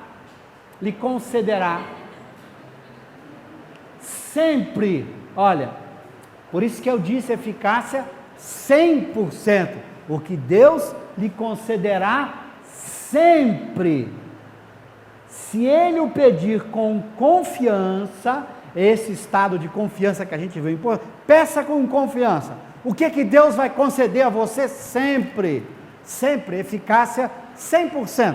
sempre, olha, por isso que eu disse eficácia 100%, o que Deus lhe concederá sempre, se Ele o pedir com confiança, esse estado de confiança que a gente vê impor, peça com confiança. O que Deus vai conceder a você sempre? Sempre, eficácia 100%.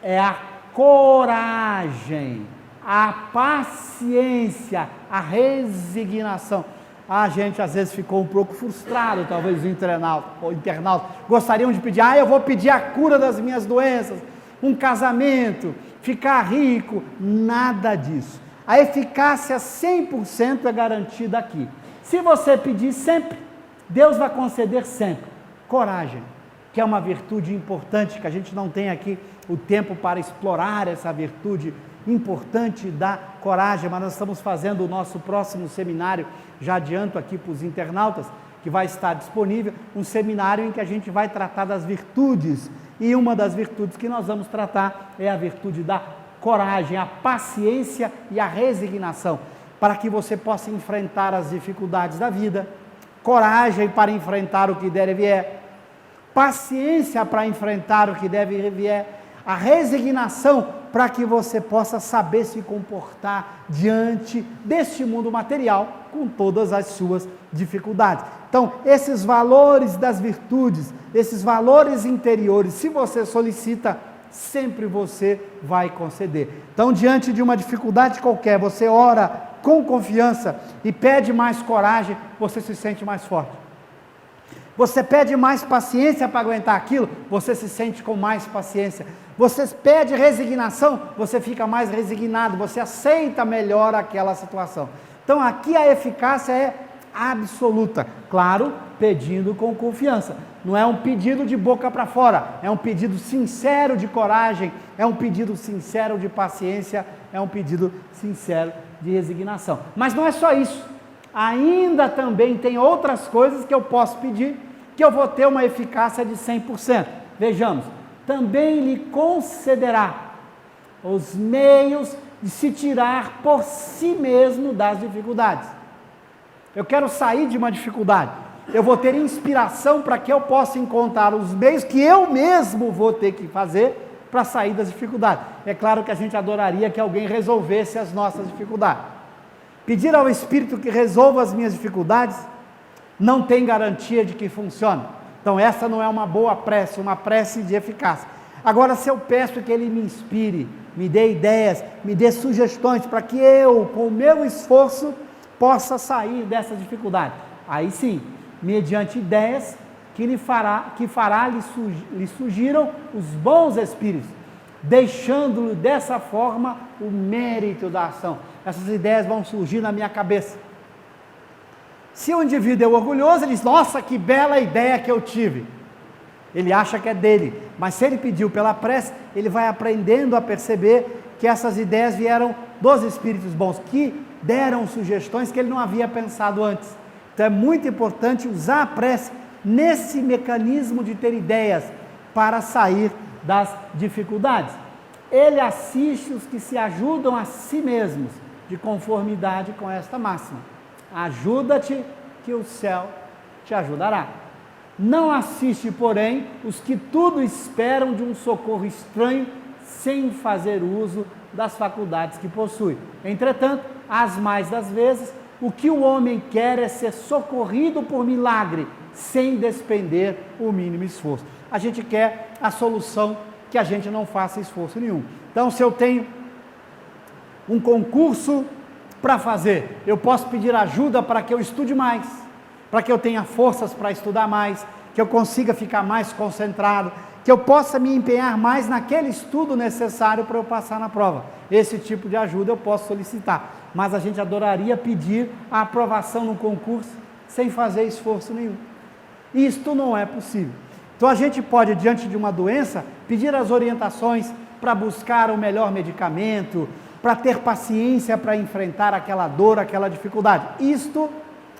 é a coragem, a paciência, a resignação. A gente às vezes ficou um pouco frustrado, talvez o internauta, gostariam de pedir, eu vou pedir a cura das minhas doenças, um casamento, ficar rico, nada disso. A eficácia 100% é garantida aqui. Se você pedir sempre, Deus vai conceder sempre. Coragem, que é uma virtude importante, que a gente não tem aqui o tempo para explorar essa virtude importante da coragem, mas nós estamos fazendo o nosso próximo seminário, já adianto aqui para os internautas, que vai estar disponível, um seminário em que a gente vai tratar das virtudes, e uma das virtudes que nós vamos tratar é a virtude da coragem, a paciência e a resignação, para que você possa enfrentar as dificuldades da vida, coragem para enfrentar o que der e vier, paciência para enfrentar o que deve e vier, a resignação para que você possa saber se comportar diante deste mundo material com todas as suas dificuldades. Então, esses valores das virtudes, esses valores interiores, se você solicita, sempre você vai conceder. Então, diante de uma dificuldade qualquer, você ora com confiança e pede mais coragem, você se sente mais forte. Você pede mais paciência para aguentar aquilo, você se sente com mais paciência. Você pede resignação, você fica mais resignado, você aceita melhor aquela situação. Então aqui a eficácia é absoluta, claro, pedindo com confiança. Não é um pedido de boca para fora, é um pedido sincero de coragem, é um pedido sincero de paciência, é um pedido sincero de resignação. Mas não é só isso. Ainda também tem outras coisas que eu posso pedir, que eu vou ter uma eficácia de 100%. Vejamos, também lhe concederá os meios de se tirar por si mesmo das dificuldades. Eu quero sair de uma dificuldade, eu vou ter inspiração para que eu possa encontrar os meios que eu mesmo vou ter que fazer para sair das dificuldades. É claro que a gente adoraria que alguém resolvesse as nossas dificuldades. Pedir ao Espírito que resolva as minhas dificuldades não tem garantia de que funcione. Então essa não é uma boa prece, uma prece de eficácia. Agora, se eu peço que Ele me inspire, me dê ideias, me dê sugestões para que eu, com o meu esforço, possa sair dessa dificuldade, aí sim, mediante ideias que lhe sugiram os bons espíritos, deixando-lhe dessa forma o mérito da ação. Essas ideias vão surgir na minha cabeça. Se o indivíduo é orgulhoso, ele diz, nossa, que bela ideia que eu tive. Ele acha que é dele, mas se ele pediu pela prece, ele vai aprendendo a perceber que essas ideias vieram dos espíritos bons, que deram sugestões que ele não havia pensado antes. Então é muito importante usar a prece nesse mecanismo de ter ideias para sair das dificuldades. Ele assiste os que se ajudam a si mesmos, de conformidade com esta máxima. Ajuda-te, que o céu te ajudará. Não assiste, porém, os que tudo esperam de um socorro estranho, sem fazer uso das faculdades que possui. Entretanto, as mais das vezes, o que o homem quer é ser socorrido por milagre, sem despender o mínimo esforço. A gente quer a solução que a gente não faça esforço nenhum. Então, se eu tenho um concurso para fazer, eu posso pedir ajuda para que eu estude mais, para que eu tenha forças para estudar mais, que eu consiga ficar mais concentrado, que eu possa me empenhar mais naquele estudo necessário para eu passar na prova. Esse tipo de ajuda eu posso solicitar, mas a gente adoraria pedir a aprovação no concurso sem fazer esforço nenhum. Isto não é possível. Então a gente pode, diante de uma doença, pedir as orientações para buscar o melhor medicamento, para ter paciência para enfrentar aquela dor, aquela dificuldade. Isto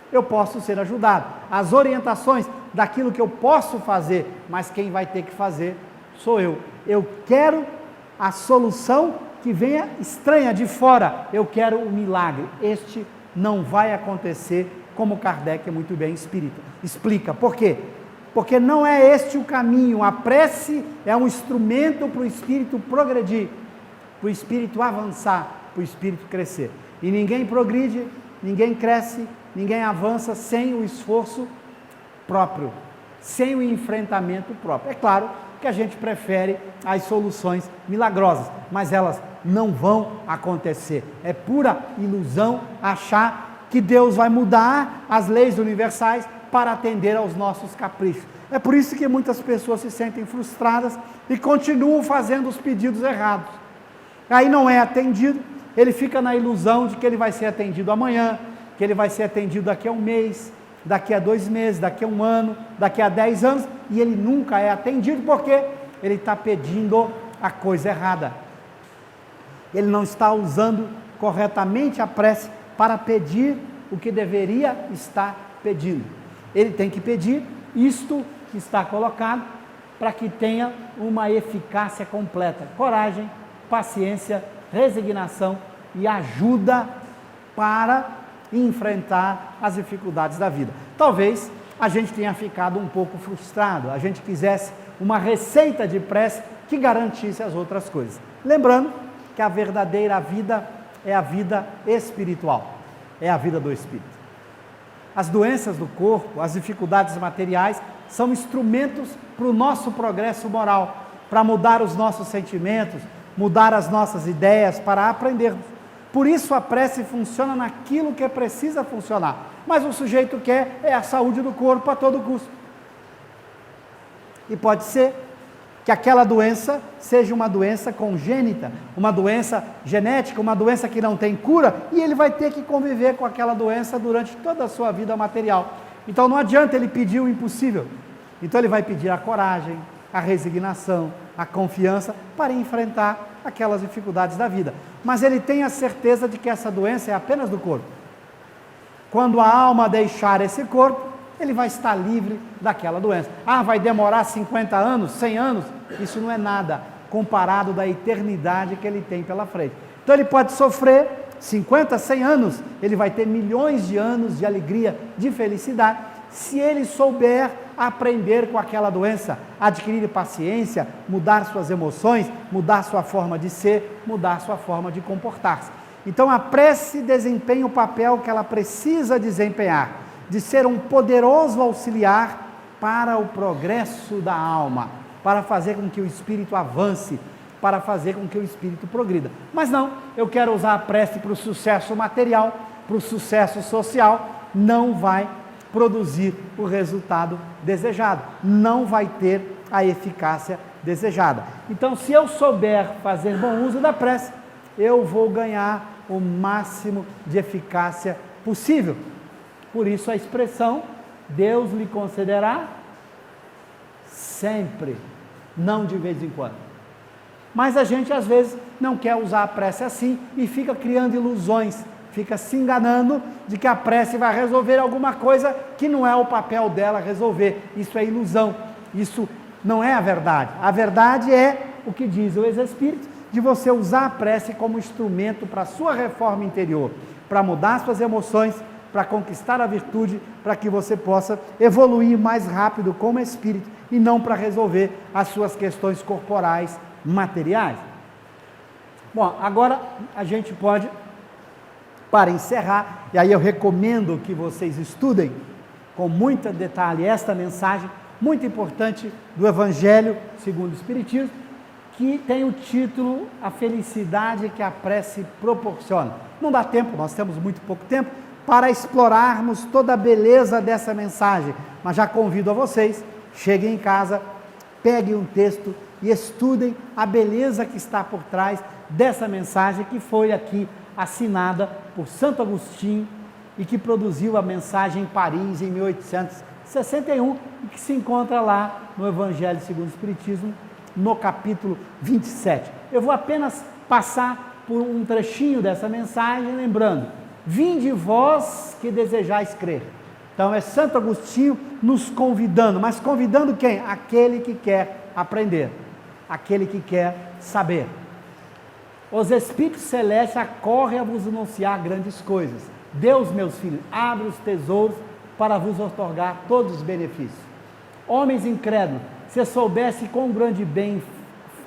eu posso ser ajudado. As orientações daquilo que eu posso fazer, mas quem vai ter que fazer sou eu. Eu quero a solução que venha estranha de fora, eu quero o milagre. Este não vai acontecer, como Kardec muito bem explica. Por quê? Porque não é este o caminho. A prece é um instrumento para o espírito progredir, para o espírito avançar, para o espírito crescer. E ninguém progride, ninguém cresce, ninguém avança sem o esforço próprio, sem o enfrentamento próprio. É claro que a gente prefere as soluções milagrosas, mas elas não vão acontecer. É pura ilusão achar que Deus vai mudar as leis universais para atender aos nossos caprichos. É por isso que muitas pessoas se sentem frustradas e continuam fazendo os pedidos errados. Aí não é atendido, ele fica na ilusão de que ele vai ser atendido amanhã, que ele vai ser atendido daqui a um mês, daqui a 2 meses, daqui a 1 ano, daqui a 10 anos, e ele nunca é atendido porque ele está pedindo a coisa errada. Ele não está usando corretamente a prece para pedir o que deveria estar pedindo. Ele tem que pedir isto que está colocado para que tenha uma eficácia completa: coragem, paciência, resignação e ajuda para enfrentar as dificuldades da vida. Talvez a gente tenha ficado um pouco frustrado, a gente quisesse uma receita de prece que garantisse as outras coisas. Lembrando que a verdadeira vida é a vida espiritual, é a vida do Espírito. As doenças do corpo, as dificuldades materiais são instrumentos para o nosso progresso moral, para mudar os nossos sentimentos, mudar as nossas ideias, para aprendermos. Por isso a prece funciona naquilo que precisa funcionar, mas o sujeito quer a saúde do corpo a todo custo. E pode ser que aquela doença seja uma doença congênita, uma doença genética, uma doença que não tem cura, e ele vai ter que conviver com aquela doença durante toda a sua vida material. Então não adianta ele pedir o impossível. Então ele vai pedir a coragem, a resignação, a confiança para enfrentar aquelas dificuldades da vida. Mas ele tem a certeza de que essa doença é apenas do corpo. Quando a alma deixar esse corpo, ele vai estar livre daquela doença. Vai demorar 50 anos, 100 anos? Isso não é nada comparado da eternidade que ele tem pela frente. Então ele pode sofrer 50, 100 anos, ele vai ter milhões de anos de alegria, de felicidade, se ele souber aprender com aquela doença, adquirir paciência, mudar suas emoções, mudar sua forma de ser, mudar sua forma de comportar-se. Então a prece desempenha o papel que ela precisa desempenhar, de ser um poderoso auxiliar para o progresso da alma, para fazer com que o espírito avance, para fazer com que o espírito progrida. Mas não, eu quero usar a prece para o sucesso material, para o sucesso social, não vai produzir o resultado desejado, não vai ter a eficácia desejada. Então, se eu souber fazer bom uso da prece, eu vou ganhar o máximo de eficácia possível. Por isso a expressão, Deus lhe concederá sempre, não de vez em quando. Mas a gente às vezes não quer usar a prece assim e fica criando ilusões, fica se enganando de que a prece vai resolver alguma coisa que não é o papel dela resolver. Isso é ilusão, isso não é a verdade. A verdade é o que diz o ex-espírito, de você usar a prece como instrumento para a sua reforma interior, para mudar suas emoções, para conquistar a virtude, para que você possa evoluir mais rápido como espírito e não para resolver as suas questões corporais, materiais. Bom, agora a gente pode, para encerrar, e aí eu recomendo que vocês estudem com muito detalhe esta mensagem muito importante do Evangelho segundo o Espiritismo, que tem o título A Felicidade que a Prece Proporciona. Não dá tempo, nós temos muito pouco tempo para explorarmos toda a beleza dessa mensagem, mas já convido a vocês, cheguem em casa, peguem um texto e estudem a beleza que está por trás dessa mensagem que foi aqui assinada por Santo Agostinho e que produziu a mensagem em Paris em 1861 e que se encontra lá no Evangelho segundo o Espiritismo, no capítulo 27. Eu vou apenas passar por um trechinho dessa mensagem, lembrando: vinde vós que desejais crer. Então é Santo Agostinho nos convidando, mas convidando quem? Aquele que quer aprender, aquele que quer saber. Os Espíritos Celestes acorrem a vos anunciar grandes coisas. Deus, meus filhos, abre os tesouros para vos outorgar todos os benefícios. Homens incrédulos, se soubesse quão grande bem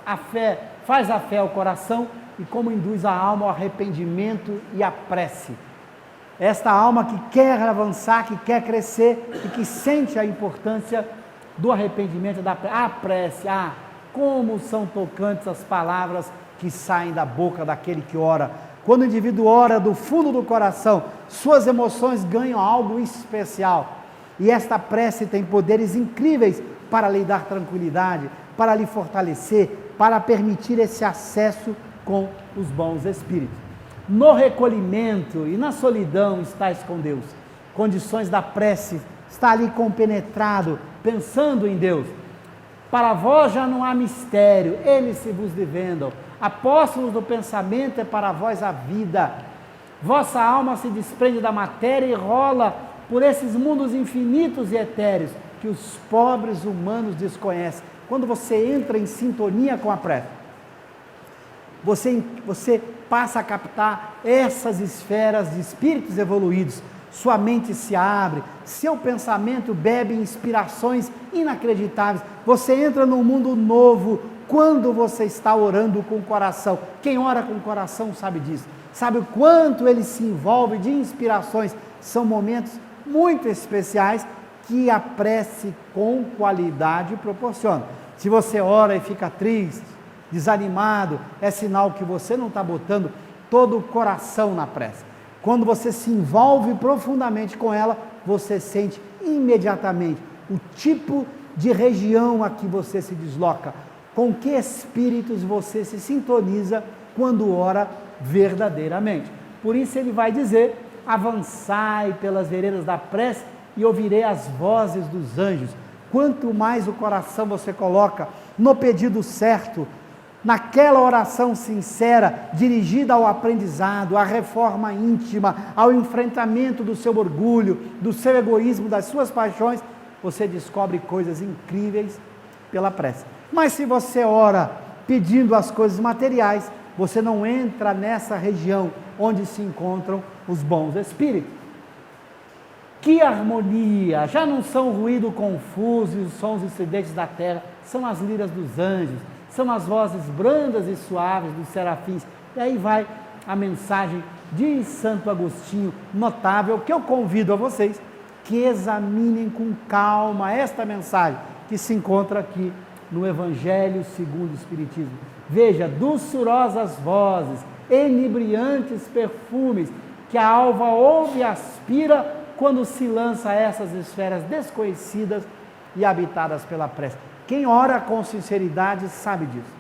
a fé faz a fé ao coração e como induz a alma ao arrependimento e à prece. Esta alma que quer avançar, que quer crescer e que sente a importância do arrependimento, da prece. Como são tocantes as palavras que saem da boca daquele que ora. Quando o indivíduo ora do fundo do coração, suas emoções ganham algo especial. E esta prece tem poderes incríveis para lhe dar tranquilidade, para lhe fortalecer, para permitir esse acesso com os bons espíritos. No recolhimento e na solidão estás com Deus. Condições da prece, está ali compenetrado, pensando em Deus. Para vós já não há mistério, eles se vos desvendam. Apóstolos do pensamento é para vós a vida. Vossa alma se desprende da matéria e rola por esses mundos infinitos e etéreos que os pobres humanos desconhecem. Quando você entra em sintonia com a prece, você passa a captar essas esferas de espíritos evoluídos. Sua mente se abre, seu pensamento bebe inspirações inacreditáveis. Você entra num mundo novo quando você está orando com o coração. Quem ora com o coração sabe disso, sabe o quanto ele se envolve de inspirações. São momentos muito especiais que a prece com qualidade proporciona. Se você ora e fica triste, desanimado, é sinal que você não está botando todo o coração na prece. Quando você se envolve profundamente com ela, você sente imediatamente o tipo de região a que você se desloca, com que espíritos você se sintoniza quando ora verdadeiramente. Por isso ele vai dizer: avançai pelas veredas da prece e ouvirei as vozes dos anjos. Quanto mais o coração você coloca no pedido certo, naquela oração sincera, dirigida ao aprendizado, à reforma íntima, ao enfrentamento do seu orgulho, do seu egoísmo, das suas paixões, você descobre coisas incríveis pela prece. Mas se você ora pedindo as coisas materiais, você não entra nessa região onde se encontram os bons espíritos. Que harmonia! Já não são o ruído confuso e os sons estridentes da terra, são as liras dos anjos, são as vozes brandas e suaves dos serafins. E aí vai a mensagem de Santo Agostinho, notável, que eu convido a vocês que examinem com calma esta mensagem que se encontra aqui no Evangelho segundo o Espiritismo. Veja, doçurosas vozes, enebriantes perfumes, que a alva ouve e aspira quando se lança a essas esferas desconhecidas e habitadas pela prece. Quem ora com sinceridade sabe disso.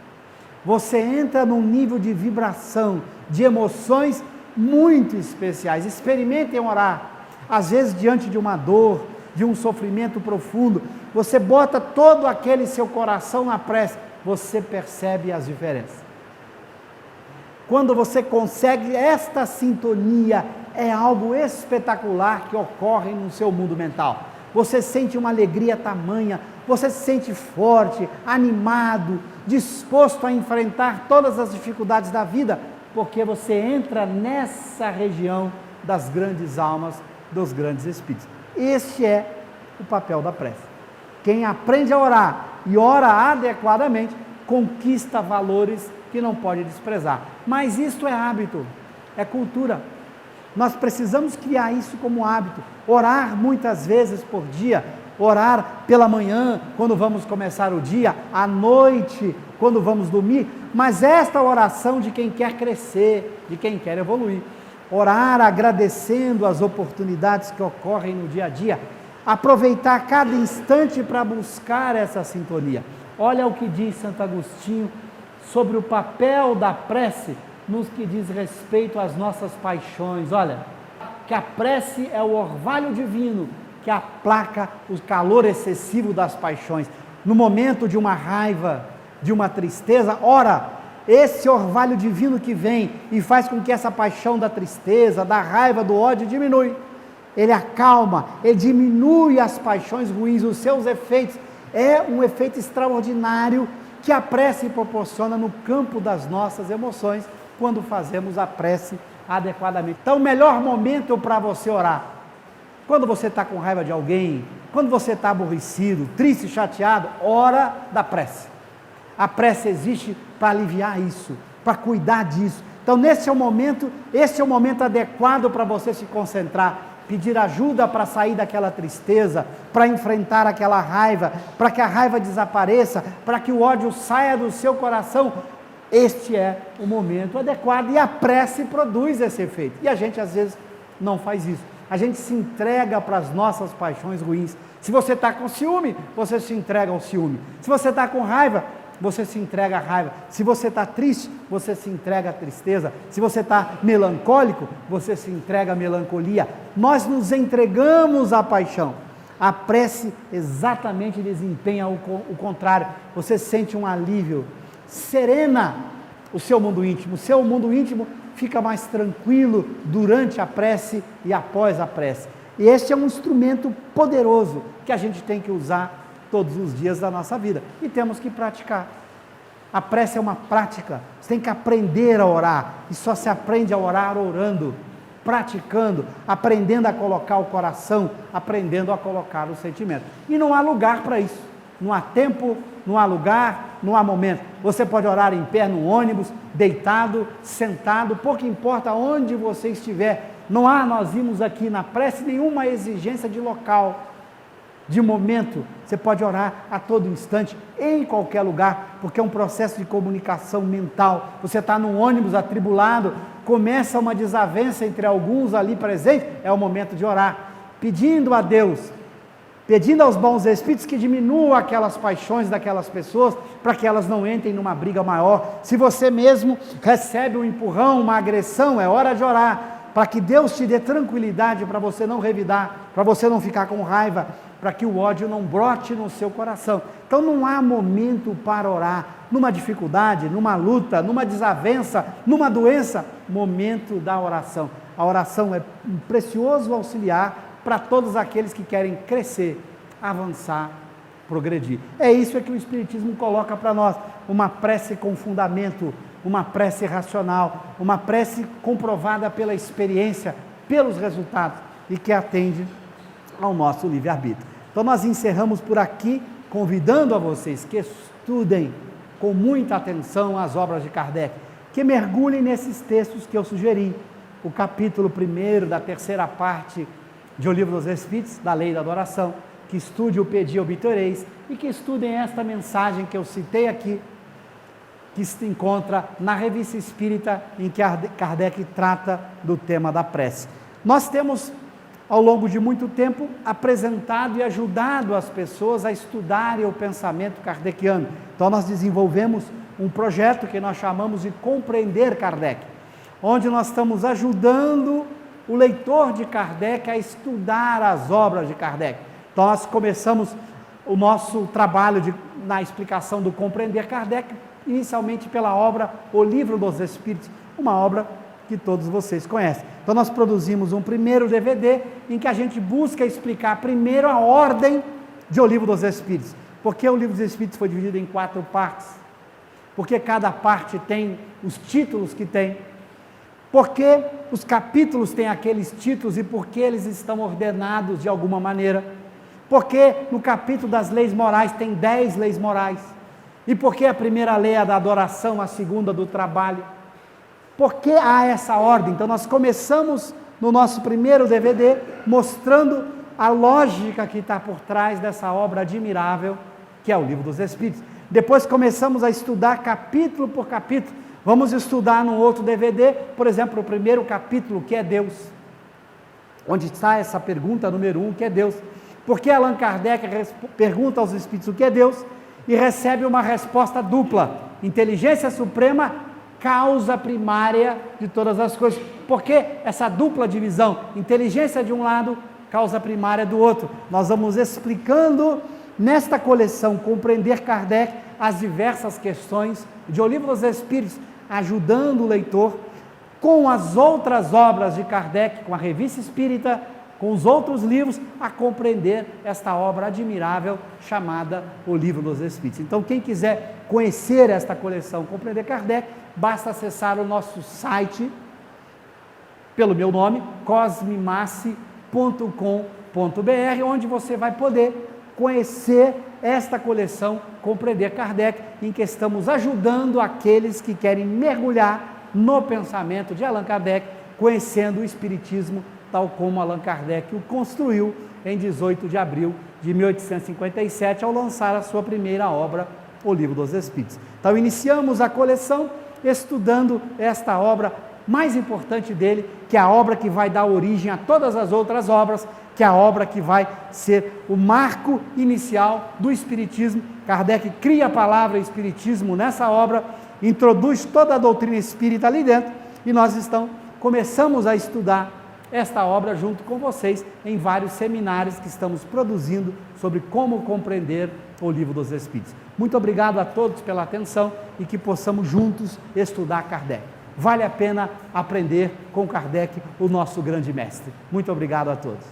Você entra num nível de vibração, de emoções muito especiais. Experimentem orar. Às vezes, diante de uma dor, de um sofrimento profundo, você bota todo aquele seu coração na prece, você percebe as diferenças. Quando você consegue esta sintonia, é algo espetacular que ocorre no seu mundo mental. Você sente uma alegria tamanha, você se sente forte, animado, disposto a enfrentar todas as dificuldades da vida, porque você entra nessa região das grandes almas, dos grandes espíritos. Este é o papel da prece. Quem aprende a orar e ora adequadamente, conquista valores que não pode desprezar. Mas isto é hábito, é cultura. Nós precisamos criar isso como hábito. Orar muitas vezes por dia, orar pela manhã, quando vamos começar o dia, à noite, quando vamos dormir, mas esta oração de quem quer crescer, de quem quer evoluir. Orar agradecendo as oportunidades que ocorrem no dia a dia, aproveitar cada instante para buscar essa sintonia. Olha o que diz Santo Agostinho sobre o papel da prece nos que diz respeito às nossas paixões. Olha, que a prece é o orvalho divino que aplaca o calor excessivo das paixões. No momento de uma raiva, de uma tristeza, ora, esse orvalho divino que vem e faz com que essa paixão da tristeza, da raiva, do ódio diminui. Ele acalma, ele diminui as paixões ruins, os seus efeitos. É um efeito extraordinário que a prece proporciona no campo das nossas emoções, quando fazemos a prece adequadamente. Então, o melhor momento para você orar, quando você está com raiva de alguém, quando você está aborrecido, triste, chateado, hora da prece. A prece existe para aliviar isso, para cuidar disso. Então, esse é o momento adequado para você se concentrar, pedir ajuda para sair daquela tristeza, para enfrentar aquela raiva, para que a raiva desapareça, para que o ódio saia do seu coração, este é o momento adequado, e a prece produz esse efeito, e a gente às vezes não faz isso, a gente se entrega para as nossas paixões ruins. Se você está com ciúme, você se entrega ao ciúme. Se você está com raiva, você se entrega à raiva. Se você está triste, você se entrega à tristeza. Se você está melancólico, você se entrega à melancolia. Nós nos entregamos à paixão. A prece exatamente desempenha o contrário. Você sente um alívio, serena o seu mundo íntimo. O seu mundo íntimo fica mais tranquilo durante a prece e após a prece. E este é um instrumento poderoso que a gente tem que usar todos os dias da nossa vida, e temos que praticar. A prece é uma prática, você tem que aprender a orar, e só se aprende a orar orando, praticando, aprendendo a colocar o coração, aprendendo a colocar o sentimento, e não há lugar para isso, não há tempo, não há lugar, não há momento. Você pode orar em pé no ônibus, deitado, sentado, pouco importa onde você estiver. Não há, nós vimos aqui na prece, nenhuma exigência de local, de momento. Você pode orar a todo instante, em qualquer lugar, porque é um processo de comunicação mental. Você está num ônibus atribulado, começa uma desavença entre alguns ali presentes, é o momento de orar, pedindo a Deus, pedindo aos bons espíritos que diminuam aquelas paixões daquelas pessoas, para que elas não entrem numa briga maior. Se você mesmo recebe um empurrão, uma agressão, é hora de orar, para que Deus te dê tranquilidade, para você não revidar, para você não ficar com raiva, para que o ódio não brote no seu coração. Então não há momento para orar, numa dificuldade, numa luta, numa desavença, numa doença, momento da oração. A oração é um precioso auxiliar para todos aqueles que querem crescer, avançar, progredir. É isso que o Espiritismo coloca para nós, uma prece com fundamento, uma prece racional, uma prece comprovada pela experiência, pelos resultados, e que atende ao nosso livre-arbítrio. Então nós encerramos por aqui, convidando a vocês que estudem com muita atenção as obras de Kardec, que mergulhem nesses textos que eu sugeri, o capítulo 1º da 3ª parte de O Livro dos Espíritos, da Lei da Adoração, que estude o Pedi Obtereis, e que estudem esta mensagem que eu citei aqui, que se encontra na Revista Espírita, em que Kardec trata do tema da prece. Nós temos, ao longo de muito tempo, apresentado e ajudado as pessoas a estudarem o pensamento kardeciano. Então nós desenvolvemos um projeto que nós chamamos de Compreender Kardec, onde nós estamos ajudando o leitor de Kardec a estudar as obras de Kardec. Então nós começamos o nosso trabalho na explicação do Compreender Kardec, inicialmente pela obra O Livro dos Espíritos, uma obra que todos vocês conhecem. Então nós produzimos um primeiro DVD em que a gente busca explicar primeiro a ordem de O Livro dos Espíritos. Porque O Livro dos Espíritos foi dividido em 4 partes, porque cada parte tem os títulos que tem, porque os capítulos têm aqueles títulos e porque eles estão ordenados de alguma maneira, porque no capítulo das leis morais tem 10 leis morais, e porque a primeira lei é a da adoração, a segunda do trabalho. Por que há essa ordem? Então nós começamos no nosso primeiro DVD mostrando a lógica que está por trás dessa obra admirável que é o Livro dos Espíritos. Depois começamos a estudar capítulo por capítulo. Vamos estudar num outro DVD, por exemplo, o primeiro capítulo, que é Deus, onde está essa pergunta número 1, que é Deus. Porque Allan Kardec pergunta aos Espíritos o que é Deus e recebe uma resposta dupla: inteligência suprema, causa primária de todas as coisas. Por que essa dupla divisão? Inteligência de um lado, causa primária do outro. Nós vamos explicando nesta coleção Compreender Kardec as diversas questões de O Livro dos Espíritos, ajudando o leitor com as outras obras de Kardec, com a Revista Espírita, com os outros livros, a compreender esta obra admirável chamada O Livro dos Espíritos. Então, quem quiser conhecer esta coleção Compreender Kardec, basta acessar o nosso site, pelo meu nome, cosmimace.com.br, onde você vai poder conhecer esta coleção Compreender Kardec, em que estamos ajudando aqueles que querem mergulhar no pensamento de Allan Kardec, conhecendo o Espiritismo tal como Allan Kardec o construiu em 18 de abril de 1857, ao lançar a sua primeira obra, O Livro dos Espíritos. Então, iniciamos a coleção estudando esta obra mais importante dele, que é a obra que vai dar origem a todas as outras obras, que é a obra que vai ser o marco inicial do Espiritismo. Kardec cria a palavra Espiritismo nessa obra, introduz toda a doutrina espírita ali dentro, e nós começamos a estudar esta obra junto com vocês em vários seminários que estamos produzindo sobre como compreender o Livro dos Espíritos. Muito obrigado a todos pela atenção e que possamos juntos estudar Kardec. Vale a pena aprender com Kardec, o nosso grande mestre. Muito obrigado a todos.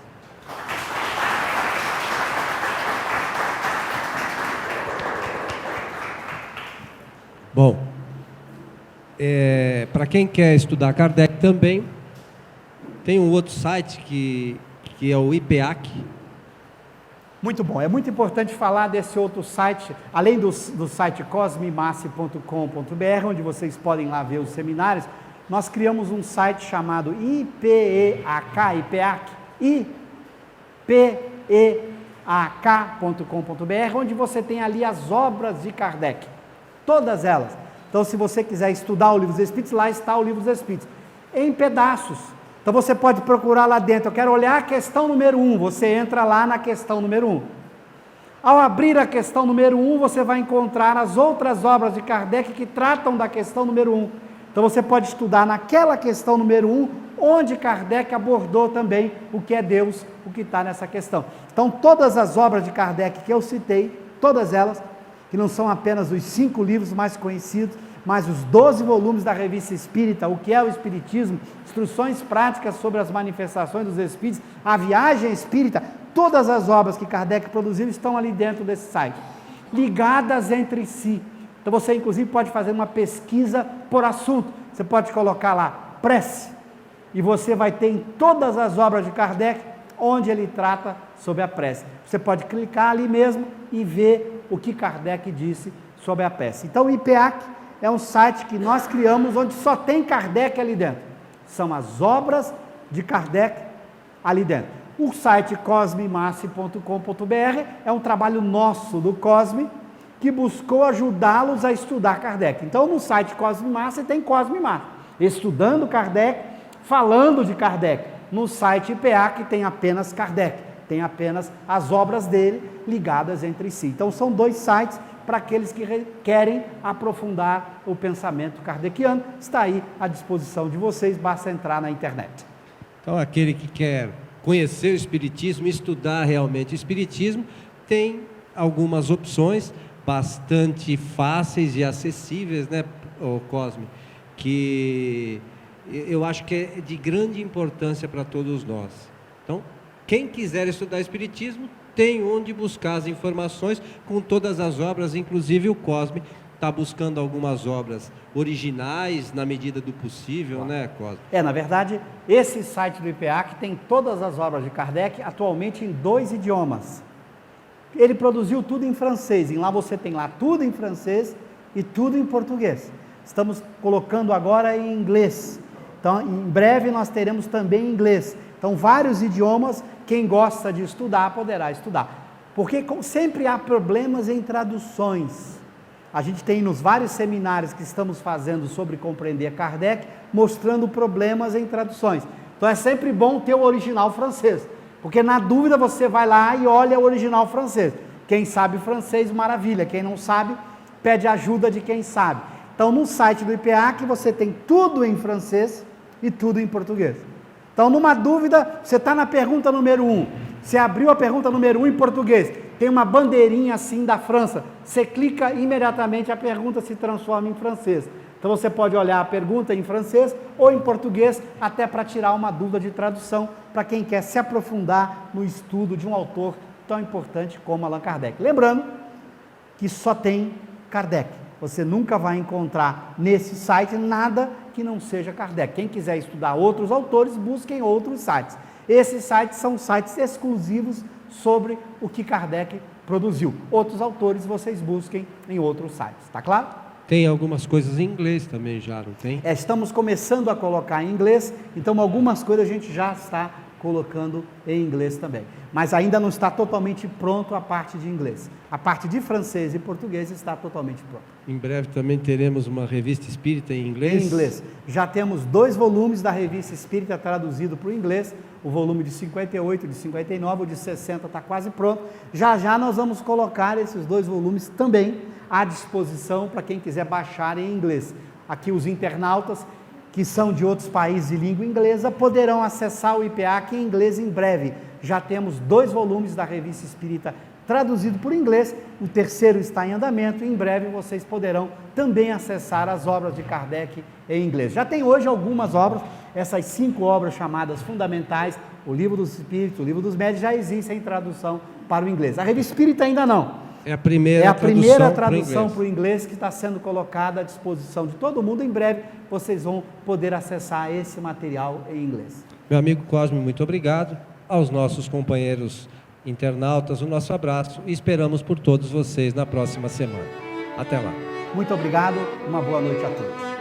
Bom, para quem quer estudar Kardec também, tem um outro site que é o IPEAC. Muito bom, é muito importante falar desse outro site, além do site cosmimasse.com.br, onde vocês podem lá ver os seminários. Nós criamos um site chamado IPEAC.com.br, onde você tem ali as obras de Kardec, todas elas. Então, se você quiser estudar o Livro dos Espíritos, lá está o Livro dos Espíritos, em pedaços. Então você pode procurar lá dentro, eu quero olhar a questão número 1, você entra lá na questão número 1. Ao abrir a questão número 1, você vai encontrar as outras obras de Kardec que tratam da questão número 1. Então você pode estudar naquela questão número 1, onde Kardec abordou também o que é Deus, o que está nessa questão. Então todas as obras de Kardec que eu citei, todas elas, que não são apenas os 5 livros mais conhecidos, mas os 12 volumes da Revista Espírita, o que é o Espiritismo, instruções práticas sobre as manifestações dos Espíritos, a viagem espírita, todas as obras que Kardec produziu estão ali dentro desse site, ligadas entre si. Então você inclusive pode fazer uma pesquisa por assunto, você pode colocar lá, prece, e você vai ter em todas as obras de Kardec, onde ele trata sobre a prece. Você pode clicar ali mesmo e ver o que Kardec disse sobre a prece. Então o IPEAC é um site que nós criamos, onde só tem Kardec ali dentro. São as obras de Kardec ali dentro. O site cosmimasse.com.br é um trabalho nosso do Cosme, que buscou ajudá-los a estudar Kardec. Então, no site Cosmimasse tem Cosmimasse, estudando Kardec, falando de Kardec. No site IPEAC tem apenas Kardec, tem apenas as obras dele ligadas entre si. Então, são 2 sites para aqueles que querem aprofundar o pensamento kardeciano. Está aí à disposição de vocês, basta entrar na internet. Então, aquele que quer conhecer o Espiritismo, estudar realmente o Espiritismo, tem algumas opções bastante fáceis e acessíveis, né, Cosme, que eu acho que é de grande importância para todos nós. Então, quem quiser estudar Espiritismo, tem onde buscar as informações com todas as obras, inclusive o Cosme está buscando algumas obras originais na medida do possível, né, Cosme? Na verdade, esse site do IPEAC tem todas as obras de Kardec, atualmente em 2 idiomas. Ele produziu tudo em francês, e lá você tem lá tudo em francês e tudo em português. Estamos colocando agora em inglês. Então, em breve nós teremos também em inglês. Então, vários idiomas, quem gosta de estudar poderá estudar. Porque sempre há problemas em traduções. A gente tem nos vários seminários que estamos fazendo sobre compreender Kardec, mostrando problemas em traduções. Então é sempre bom ter o original francês, porque na dúvida você vai lá e olha o original francês. Quem sabe francês, maravilha. Quem não sabe, pede ajuda de quem sabe. Então no site do IPEAC você tem tudo em francês e tudo em português. Então, numa dúvida, você está na pergunta número 1, você abriu a pergunta número 1 em português, tem uma bandeirinha assim da França, você clica imediatamente, a pergunta se transforma em francês. Então, você pode olhar a pergunta em francês ou em português, até para tirar uma dúvida de tradução, para quem quer se aprofundar no estudo de um autor tão importante como Allan Kardec. Lembrando que só tem Kardec. Você nunca vai encontrar nesse site nada que não seja Kardec. Quem quiser estudar outros autores, busquem outros sites. Esses sites são sites exclusivos sobre o que Kardec produziu. Outros autores vocês busquem em outros sites, tá claro? Tem algumas coisas em inglês também já, não tem? Estamos começando a colocar em inglês, então algumas coisas a gente já está colocando em inglês também. Mas ainda não está totalmente pronto a parte de inglês. A parte de francês e português está totalmente pronta. Em breve também teremos uma revista espírita em inglês? Em inglês. Já temos 2 volumes da revista espírita traduzido para o inglês, o volume de 58, de 59, o de 60 está quase pronto. Já já nós vamos colocar esses 2 volumes também à disposição para quem quiser baixar em inglês. Aqui os internautas que são de outros países de língua inglesa poderão acessar o IPA aqui em inglês em breve. Já temos 2 volumes da revista espírita traduzido por inglês, o 3º está em andamento e em breve vocês poderão também acessar as obras de Kardec em inglês. Já tem hoje algumas obras, essas 5 obras chamadas fundamentais, o Livro dos Espíritos, o Livro dos Médiuns, já existem em tradução para o inglês. A revista espírita ainda não. É a primeira tradução para o inglês que está sendo colocada à disposição de todo mundo. Em breve vocês vão poder acessar esse material em inglês. Meu amigo Cosme, muito obrigado. Aos nossos companheiros internautas, o nosso abraço e esperamos por todos vocês na próxima semana. Até lá. Muito obrigado, uma boa noite a todos.